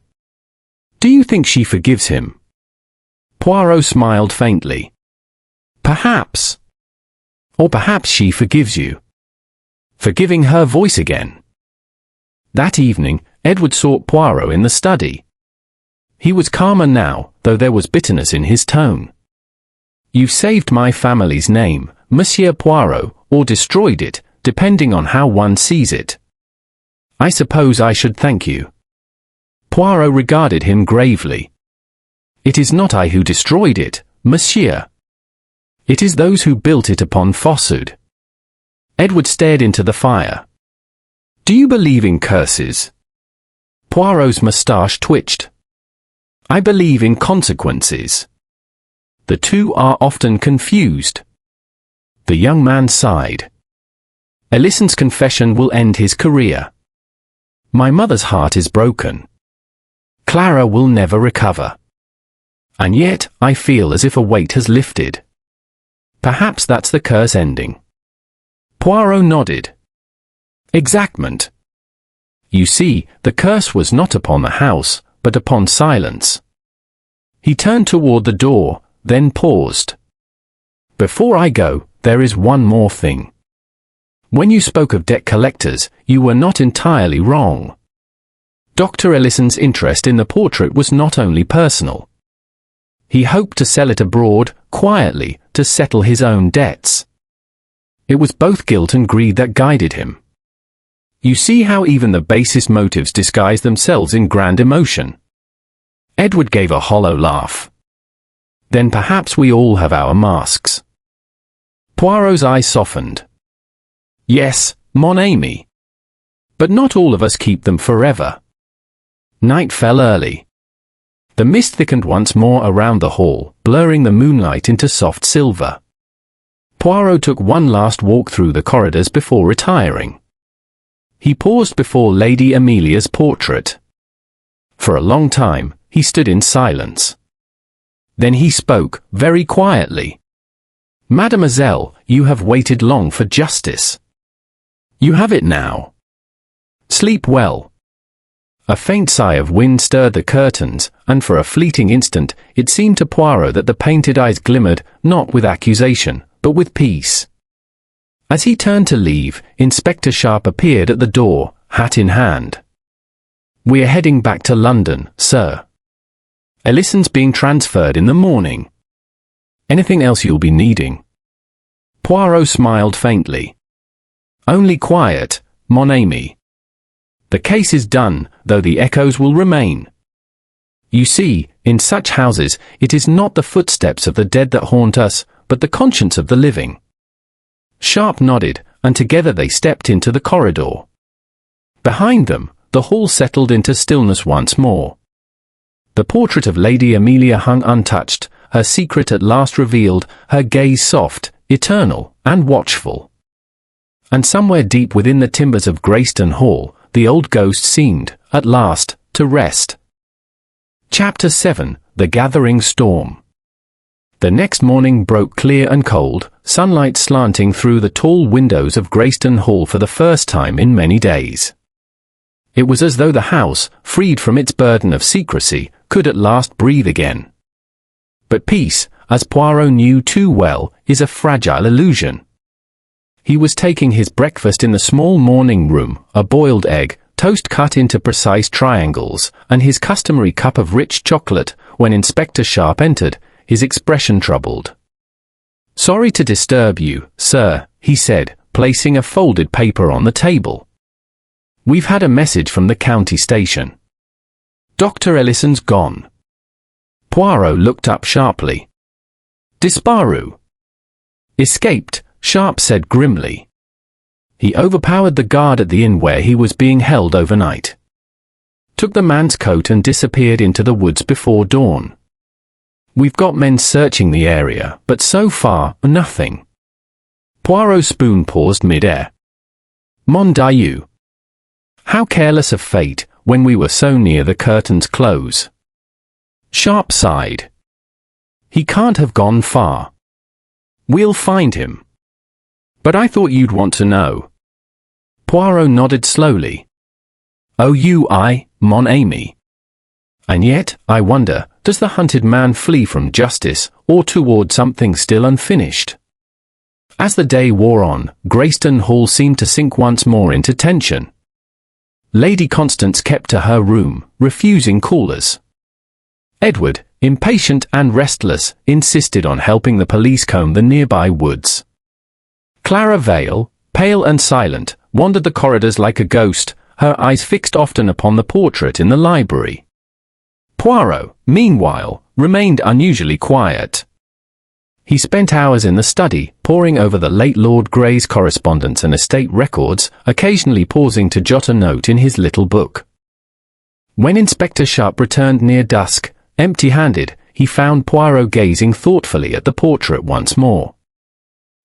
"Do you think she forgives him?" Poirot smiled faintly. "Perhaps. Or perhaps she forgives you." Forgiving her voice again. That evening, Edward sought Poirot in the study. He was calmer now, though there was bitterness in his tone. "You've saved my family's name, Monsieur Poirot, or destroyed it, depending on how one sees it. I suppose I should thank you." Poirot regarded him gravely. "It is not I who destroyed it, monsieur. It is those who built it upon falsehood. Edward stared into the fire. Do you believe in curses? Poirot's moustache twitched. I believe in consequences. The two are often confused. The young man sighed. Ellison's confession will end his career. My mother's heart is broken. Clara will never recover. And yet, I feel as if a weight has lifted. Perhaps that's the curse ending. Poirot nodded. Exactment. You see, the curse was not upon the house, but upon silence. He turned toward the door, then paused. Before I go, there is one more thing. When you spoke of debt collectors, you were not entirely wrong. Dr. Ellison's interest in the portrait was not only personal. He hoped to sell it abroad, quietly, to settle his own debts. It was both guilt and greed that guided him. You see how even the basest motives disguise themselves in grand emotion. Edward gave a hollow laugh. Then perhaps we all have our masks. Poirot's eyes softened. Yes, mon ami. But not all of us keep them forever. Night fell early. The mist thickened once more around the hall, blurring the moonlight into soft silver. Poirot took one last walk through the corridors before retiring. He paused before Lady Amelia's portrait. For a long time, he stood in silence. Then he spoke, very quietly. Mademoiselle, you have waited long for justice. You have it now. Sleep well. A faint sigh of wind stirred the curtains, and for a fleeting instant, it seemed to Poirot that the painted eyes glimmered, not with accusation, but with peace. As he turned to leave, Inspector Sharp appeared at the door, hat in hand. We're heading back to London, sir. Ellison's being transferred in the morning. Anything else you'll be needing? Poirot smiled faintly. Only quiet, mon ami. The case is done, though the echoes will remain. You see, in such houses, it is not the footsteps of the dead that haunt us, but the conscience of the living. Sharp nodded, and together they stepped into the corridor. Behind them, the hall settled into stillness once more. The portrait of Lady Amelia hung untouched, her secret at last revealed, her gaze soft, eternal, and watchful. And somewhere deep within the timbers of Greystone Hall, the old ghost seemed, at last, to rest. Chapter 7: The Gathering Storm. The next morning broke clear and cold, sunlight slanting through the tall windows of Greystone Hall for the first time in many days. It was as though the house, freed from its burden of secrecy, could at last breathe again. But peace, as Poirot knew too well, is a fragile illusion. He was taking his breakfast in the small morning room, a boiled egg, toast cut into precise triangles, and his customary cup of rich chocolate, when Inspector Sharp entered, his expression troubled. Sorry to disturb you, sir, he said, placing a folded paper on the table. We've had a message from the county station. Dr. Ellison's gone. Poirot looked up sharply. Disparu. Escaped, Sharp said grimly. He overpowered the guard at the inn where he was being held overnight. Took the man's coat and disappeared into the woods before dawn. We've got men searching the area, but so far, nothing. Poirot's spoon paused mid-air. Mon Dieu. How careless of fate, when we were so near the curtain's close. Sharp sighed. He can't have gone far. We'll find him. But I thought you'd want to know. Poirot nodded slowly. Oh, mon ami. And yet, I wonder, does the hunted man flee from justice, or toward something still unfinished? As the day wore on, Greystone Hall seemed to sink once more into tension. Lady Constance kept to her room, refusing callers. Edward, impatient and restless, insisted on helping the police comb the nearby woods. Clara Vale, pale and silent, wandered the corridors like a ghost, her eyes fixed often upon the portrait in the library. Poirot, meanwhile, remained unusually quiet. He spent hours in the study, poring over the late Lord Grey's correspondence and estate records, occasionally pausing to jot a note in his little book. When Inspector Sharp returned near dusk, empty-handed, he found Poirot gazing thoughtfully at the portrait once more.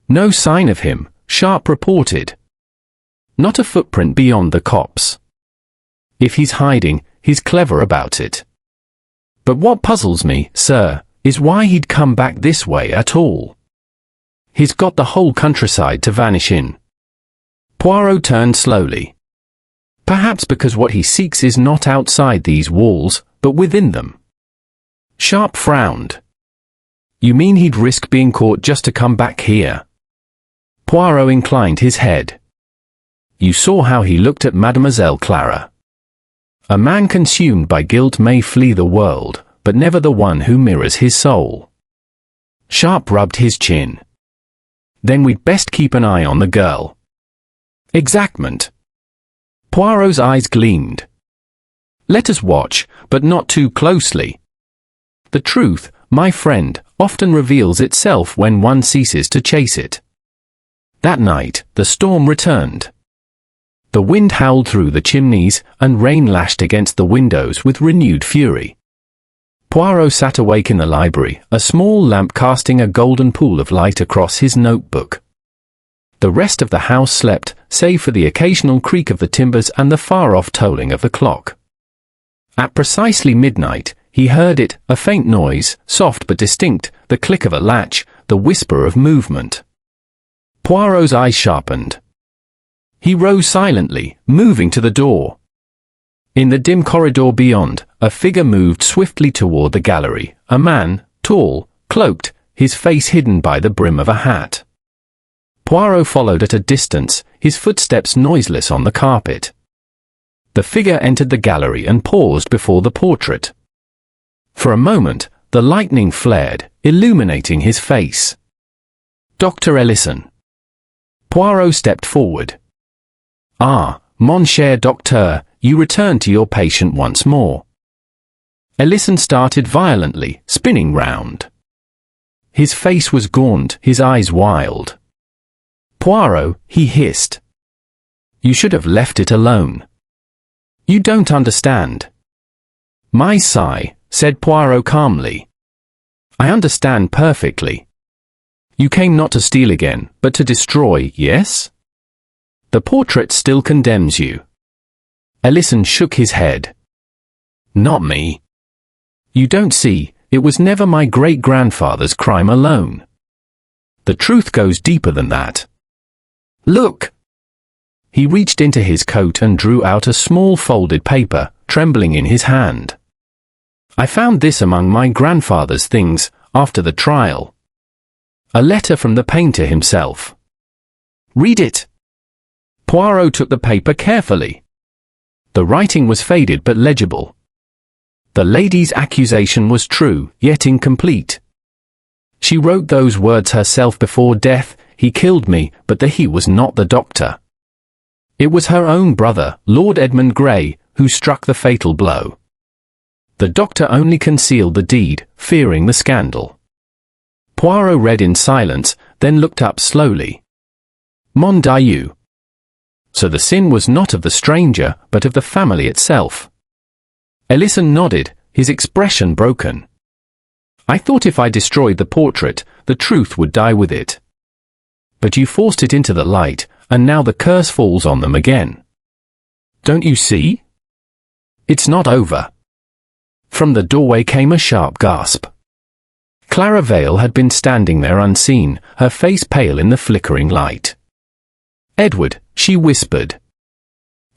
"No sign of him," Sharp reported. "Not a footprint beyond the copse. If he's hiding, he's clever about it. But what puzzles me, sir, is why he'd come back this way at all. He's got the whole countryside to vanish in." Poirot turned slowly. "Perhaps because what he seeks is not outside these walls, but within them." Sharp frowned. "You mean he'd risk being caught just to come back here?" Poirot inclined his head. "You saw how he looked at Mademoiselle Clara. A man consumed by guilt may flee the world, but never the one who mirrors his soul." Sharp rubbed his chin. "Then we'd best keep an eye on the girl." "Exactment." Poirot's eyes gleamed. "Let us watch, but not too closely. The truth, my friend, often reveals itself when one ceases to chase it." That night, the storm returned. The wind howled through the chimneys, and rain lashed against the windows with renewed fury. Poirot sat awake in the library, a small lamp casting a golden pool of light across his notebook. The rest of the house slept, save for the occasional creak of the timbers and the far-off tolling of the clock. At precisely midnight, he heard it, a faint noise, soft but distinct, the click of a latch, the whisper of movement. Poirot's eyes sharpened. He rose silently, moving to the door. In the dim corridor beyond, a figure moved swiftly toward the gallery, a man, tall, cloaked, his face hidden by the brim of a hat. Poirot followed at a distance, his footsteps noiseless on the carpet. The figure entered the gallery and paused before the portrait. For a moment, the lightning flared, illuminating his face. "Dr. Ellison." Poirot stepped forward. "Ah, mon cher docteur, you return to your patient once more." Ellison started violently, spinning round. His face was gaunt, his eyes wild. "Poirot," he hissed. "You should have left it alone. You don't understand." "My sigh," said Poirot calmly. "I understand perfectly. You came not to steal again, but to destroy, yes? The portrait still condemns you." Ellison shook his head. "Not me. You don't see, it was never my great-grandfather's crime alone. The truth goes deeper than that. Look!" He reached into his coat and drew out a small folded paper, trembling in his hand. "I found this among my grandfather's things, after the trial. A letter from the painter himself. Read it." Poirot took the paper carefully. The writing was faded but legible. The lady's accusation was true, yet incomplete. She wrote those words herself before death: "He killed me, but the he was not the doctor." It was her own brother, Lord Edmund Grey, who struck the fatal blow. The doctor only concealed the deed, fearing the scandal. Poirot read in silence, then looked up slowly. "Mon Dieu! So the sin was not of the stranger, but of the family itself." Ellison nodded, his expression broken. "I thought if I destroyed the portrait, the truth would die with it. But you forced it into the light, and now the curse falls on them again. Don't you see? It's not over." From the doorway came a sharp gasp. Clara Vale had been standing there unseen, her face pale in the flickering light. "Edward," she whispered.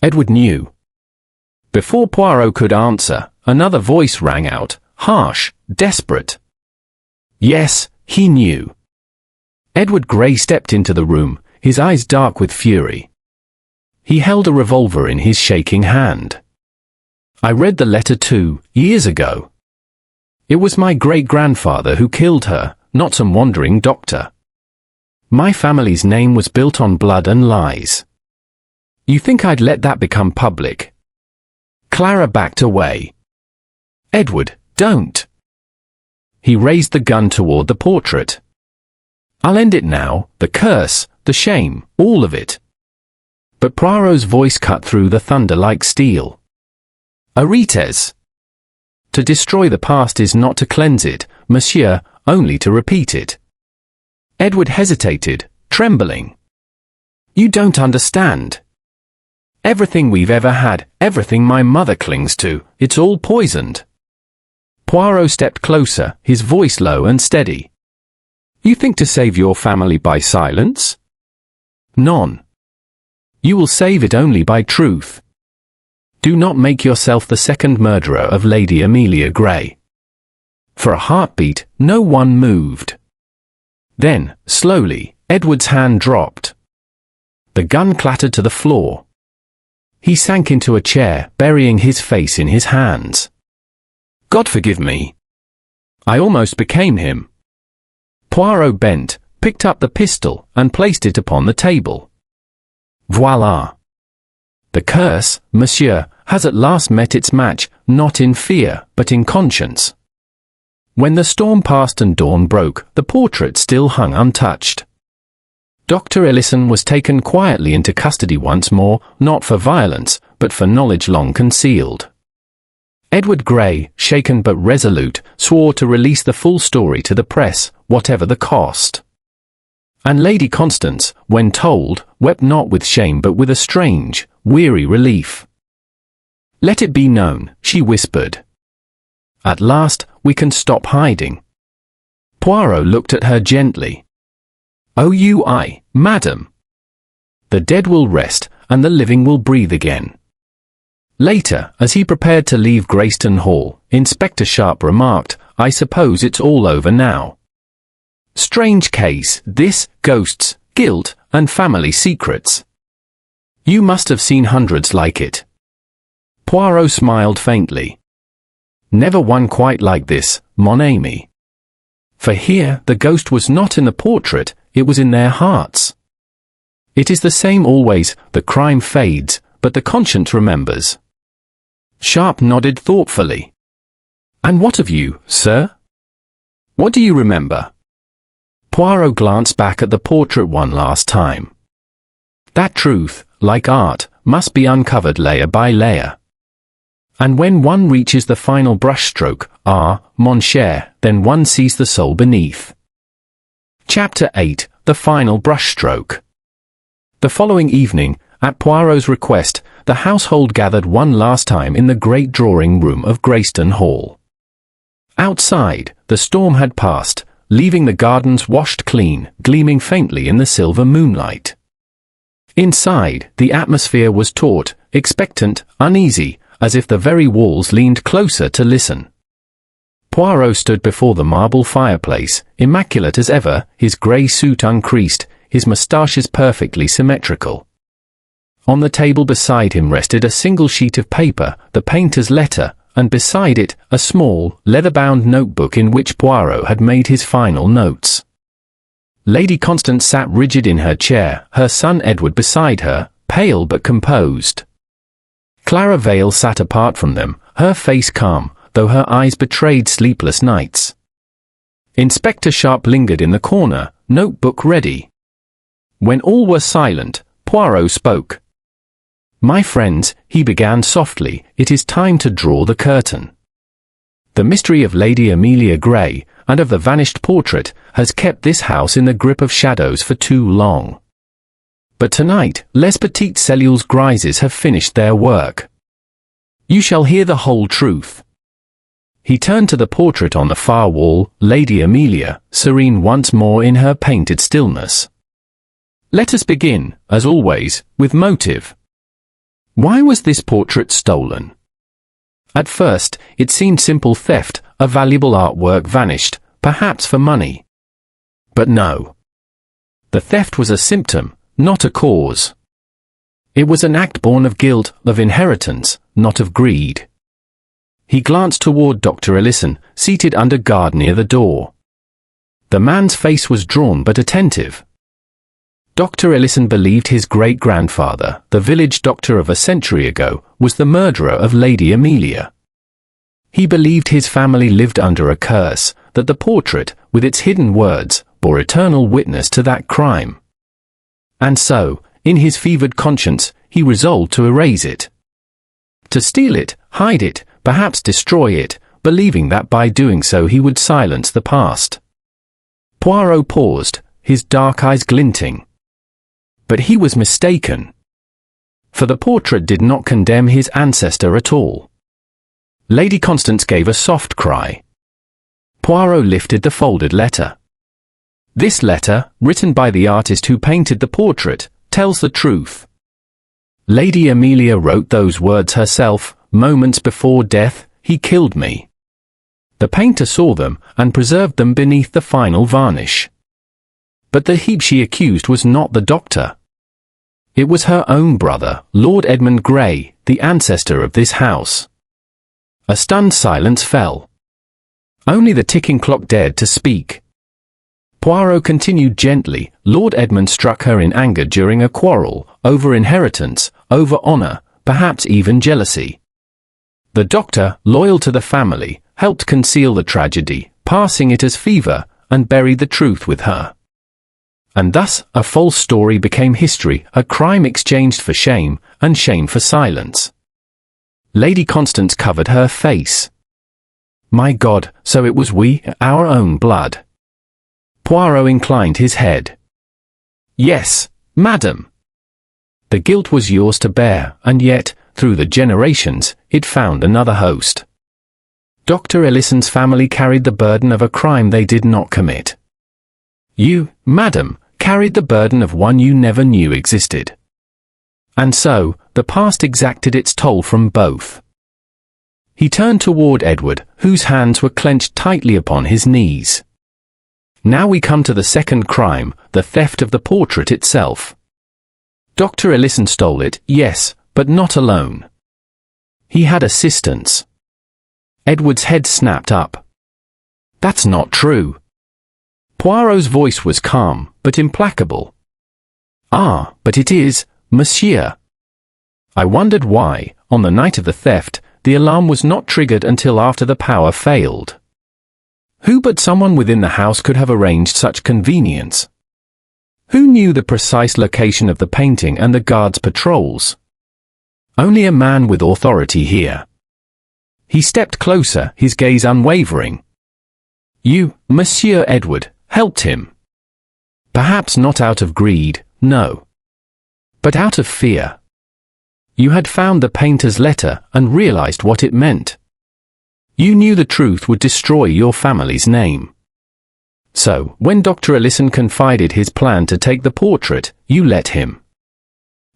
Edward knew. Before Poirot could answer, another voice rang out, harsh, desperate. Yes, he knew. Edward Grey stepped into the room, his eyes dark with fury. He held a revolver in his shaking hand. "I read the letter too, years ago. It was my great-grandfather who killed her, not some wandering doctor. My family's name was built on blood and lies. You think I'd let that become public?" Clara backed away. "Edward, don't." He raised the gun toward the portrait. I'll end it now, the curse, the shame, all of it. But Poirot's voice cut through the thunder like steel. Arites. To destroy the past is not to cleanse it, monsieur, only to repeat it. Edward hesitated, trembling. You don't understand. Everything we've ever had, everything my mother clings to, it's all poisoned. Poirot stepped closer, his voice low and steady. You think to save your family by silence? None. You will save it only by truth. Do not make yourself the second murderer of Lady Amelia Grey. For a heartbeat, no one moved. Then, slowly, Edward's hand dropped. The gun clattered to the floor. He sank into a chair, burying his face in his hands. God forgive me. I almost became him. Poirot bent, picked up the pistol, and placed it upon the table. Voila. The curse, monsieur, has at last met its match, not in fear, but in conscience. When the storm passed and dawn broke, the portrait still hung untouched. Dr. Ellison was taken quietly into custody once more, not for violence, but for knowledge long concealed. Edward Grey, shaken but resolute, swore to release the full story to the press, whatever the cost. And Lady Constance, when told, wept not with shame but with a strange, weary relief. Let it be known, she whispered. At last, we can stop hiding. Poirot looked at her gently. Oh, madam. The dead will rest, and the living will breathe again. Later, as he prepared to leave Greystone Hall, Inspector Sharp remarked, I suppose it's all over now. Strange case, this, ghosts, guilt, and family secrets. You must have seen hundreds like it. Poirot smiled faintly. Never one quite like this, mon ami. For here, the ghost was not in the portrait, it was in their hearts. It is the same always, the crime fades, but the conscience remembers. Sharp nodded thoughtfully. And what of you, sir? What do you remember? Poirot glanced back at the portrait one last time. That truth, like art, must be uncovered layer by layer. And when one reaches the final brushstroke, mon cher, then one sees the soul beneath. Chapter 8, The Final Brushstroke. The following evening, at Poirot's request, the household gathered one last time in the great drawing-room of Greystone Hall. Outside, the storm had passed, leaving the gardens washed clean, gleaming faintly in the silver moonlight. Inside, the atmosphere was taut, expectant, uneasy, as if the very walls leaned closer to listen. Poirot stood before the marble fireplace, immaculate as ever, his grey suit uncreased, his moustaches perfectly symmetrical. On the table beside him rested a single sheet of paper, the painter's letter, and beside it, a small, leather-bound notebook in which Poirot had made his final notes. Lady Constance sat rigid in her chair, her son Edward beside her, pale but composed. Clara Vale sat apart from them, her face calm, though her eyes betrayed sleepless nights. Inspector Sharp lingered in the corner, notebook ready. When all were silent, Poirot spoke. My friends, he began softly, it is time to draw the curtain. The mystery of Lady Amelia Grey, and of the vanished portrait, has kept this house in the grip of shadows for too long. But tonight, les petites cellules grises have finished their work. You shall hear the whole truth. He turned to the portrait on the far wall, Lady Amelia, serene once more in her painted stillness. Let us begin, as always, with motive. Why was this portrait stolen? At first, it seemed simple theft, a valuable artwork vanished, perhaps for money. But no. The theft was a symptom, not a cause. It was an act born of guilt, of inheritance, not of greed. He glanced toward Dr. Ellison, seated under guard near the door. The man's face was drawn but attentive. Dr. Ellison believed his great-grandfather, the village doctor of a century ago, was the murderer of Lady Amelia. He believed his family lived under a curse, that the portrait, with its hidden words, bore eternal witness to that crime. And so, in his fevered conscience, he resolved to erase it. To steal it, hide it, perhaps destroy it, believing that by doing so he would silence the past. Poirot paused, his dark eyes glinting. But he was mistaken. For the portrait did not condemn his ancestor at all. Lady Constance gave a soft cry. Poirot lifted the folded letter. This letter, written by the artist who painted the portrait, tells the truth. Lady Amelia wrote those words herself, moments before death, "He killed me." The painter saw them and preserved them beneath the final varnish. But the heap she accused was not the doctor. It was her own brother, Lord Edmund Grey, the ancestor of this house. A stunned silence fell. Only the ticking clock dared to speak. Poirot continued gently. Lord Edmund struck her in anger during a quarrel, over inheritance, over honor, perhaps even jealousy. The doctor, loyal to the family, helped conceal the tragedy, passing it as fever, and buried the truth with her. And thus, a false story became history, a crime exchanged for shame, and shame for silence. Lady Constance covered her face. My God, so it was we, our own blood. Poirot inclined his head. Yes, madam. The guilt was yours to bear, and yet, through the generations, it found another host. Dr. Ellison's family carried the burden of a crime they did not commit. You, madam, carried the burden of one you never knew existed. And so, the past exacted its toll from both. He turned toward Edward, whose hands were clenched tightly upon his knees. Now we come to the second crime, the theft of the portrait itself. Dr. Ellison stole it, yes, but not alone. He had assistance. Edward's head snapped up. That's not true. Poirot's voice was calm, but implacable. Ah, but it is, monsieur. I wondered why, on the night of the theft, the alarm was not triggered until after the power failed. Who but someone within the house could have arranged such convenience? Who knew the precise location of the painting and the guards' patrols? Only a man with authority here. He stepped closer, his gaze unwavering. You, Monsieur Edward, helped him. Perhaps not out of greed, no. But out of fear. You had found the painter's letter and realized what it meant. You knew the truth would destroy your family's name. So, when Dr. Ellison confided his plan to take the portrait, you let him.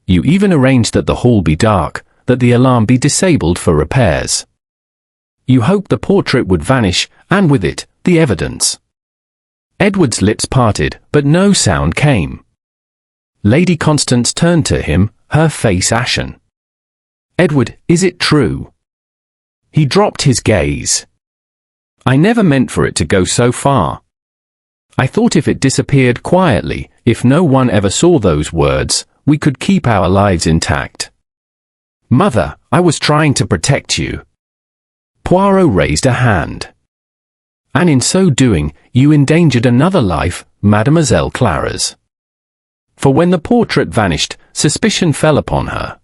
You even arranged that the hall be dark, that the alarm be disabled for repairs. You hoped the portrait would vanish, and with it, the evidence. Edward's lips parted, but no sound came. Lady Constance turned to him, her face ashen. Edward, is it true? He dropped his gaze. I never meant for it to go so far. I thought if it disappeared quietly, if no one ever saw those words, we could keep our lives intact. Mother, I was trying to protect you. Poirot raised a hand. And in so doing, you endangered another life, Mademoiselle Clara's. For when the portrait vanished, suspicion fell upon her.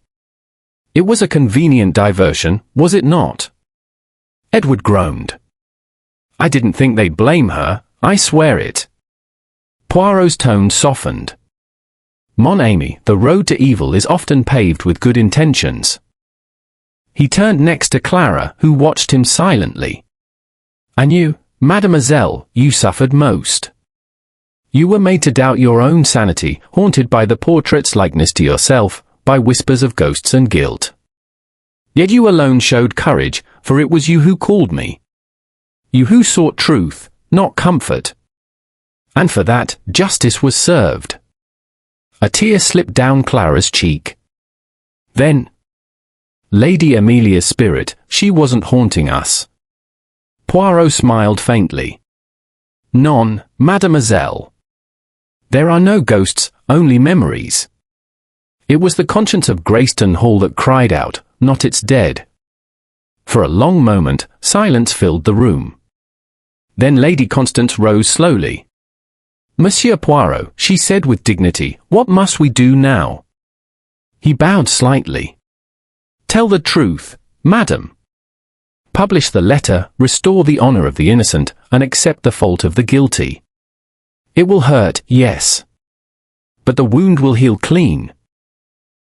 It was a convenient diversion, was it not? Edward groaned. I didn't think they'd blame her, I swear it. Poirot's tone softened. Mon ami, the road to evil is often paved with good intentions. He turned next to Clara, who watched him silently. And you, Mademoiselle, you suffered most. You were made to doubt your own sanity, haunted by the portrait's likeness to yourself, by whispers of ghosts and guilt. Yet you alone showed courage, for it was you who called me. You who sought truth, not comfort. And for that, justice was served. A tear slipped down Clara's cheek. Then, Lady Amelia's spirit, she wasn't haunting us. Poirot smiled faintly. Non, mademoiselle. There are no ghosts, only memories. It was the conscience of Greystone Hall that cried out, not its dead. For a long moment, silence filled the room. Then Lady Constance rose slowly. Monsieur Poirot, she said with dignity, what must we do now? He bowed slightly. Tell the truth, madam. Publish the letter, restore the honor of the innocent, and accept the fault of the guilty. It will hurt, yes. But the wound will heal clean.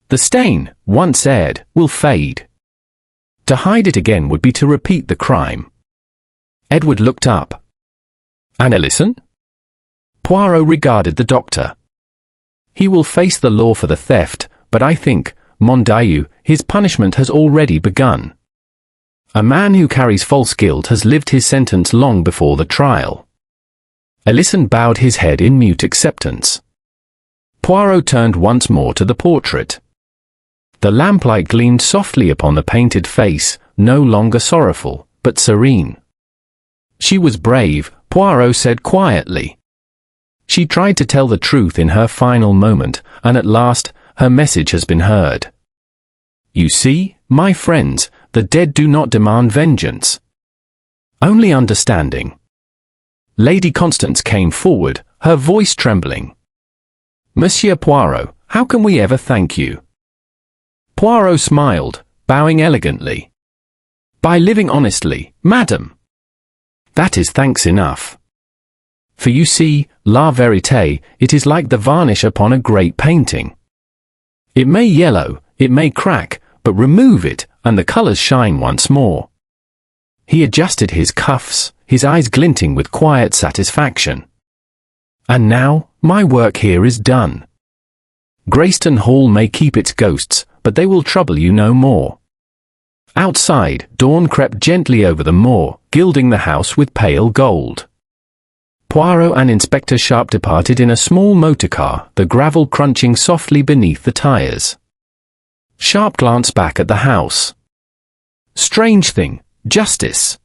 The stain, once aired, will fade. To hide it again would be to repeat the crime. Edward looked up. And Ellison? Poirot regarded the doctor. He will face the law for the theft, but I think, mon Dieu, his punishment has already begun. A man who carries false guilt has lived his sentence long before the trial. Ellison bowed his head in mute acceptance. Poirot turned once more to the portrait. The lamplight gleamed softly upon the painted face, no longer sorrowful, but serene. She was brave, Poirot said quietly. She tried to tell the truth in her final moment, and at last, her message has been heard. You see, my friends, the dead do not demand vengeance. Only understanding. Lady Constance came forward, her voice trembling. Monsieur Poirot, how can we ever thank you? Poirot smiled, bowing elegantly. By living honestly, madam. That is thanks enough. For you see, la vérité, it is like the varnish upon a great painting. It may yellow, it may crack, but remove it, and the colors shine once more. He adjusted his cuffs, his eyes glinting with quiet satisfaction. And now, my work here is done. Greystone Hall may keep its ghosts, but they will trouble you no more. Outside, dawn crept gently over the moor, gilding the house with pale gold. Poirot and Inspector Sharp departed in a small motor car, the gravel crunching softly beneath the tires. Sharp glanced back at the house. Strange thing, justice.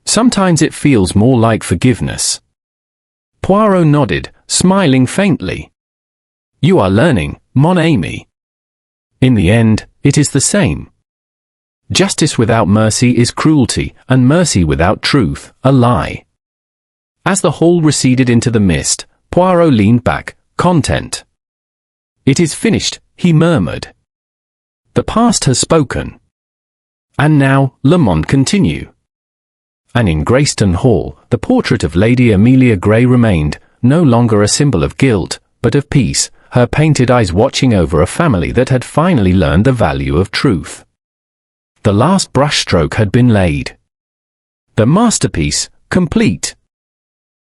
Sometimes it feels more like forgiveness. Poirot nodded, smiling faintly. You are learning, mon ami. In the end, it is the same. Justice without mercy is cruelty, and mercy without truth, a lie. As the hall receded into the mist, Poirot leaned back, content. It is finished, he murmured. The past has spoken. And now, le monde continue. And in Greystone Hall, the portrait of Lady Amelia Grey remained, no longer a symbol of guilt, but of peace, her painted eyes watching over a family that had finally learned the value of truth. The last brushstroke had been laid. The masterpiece, complete.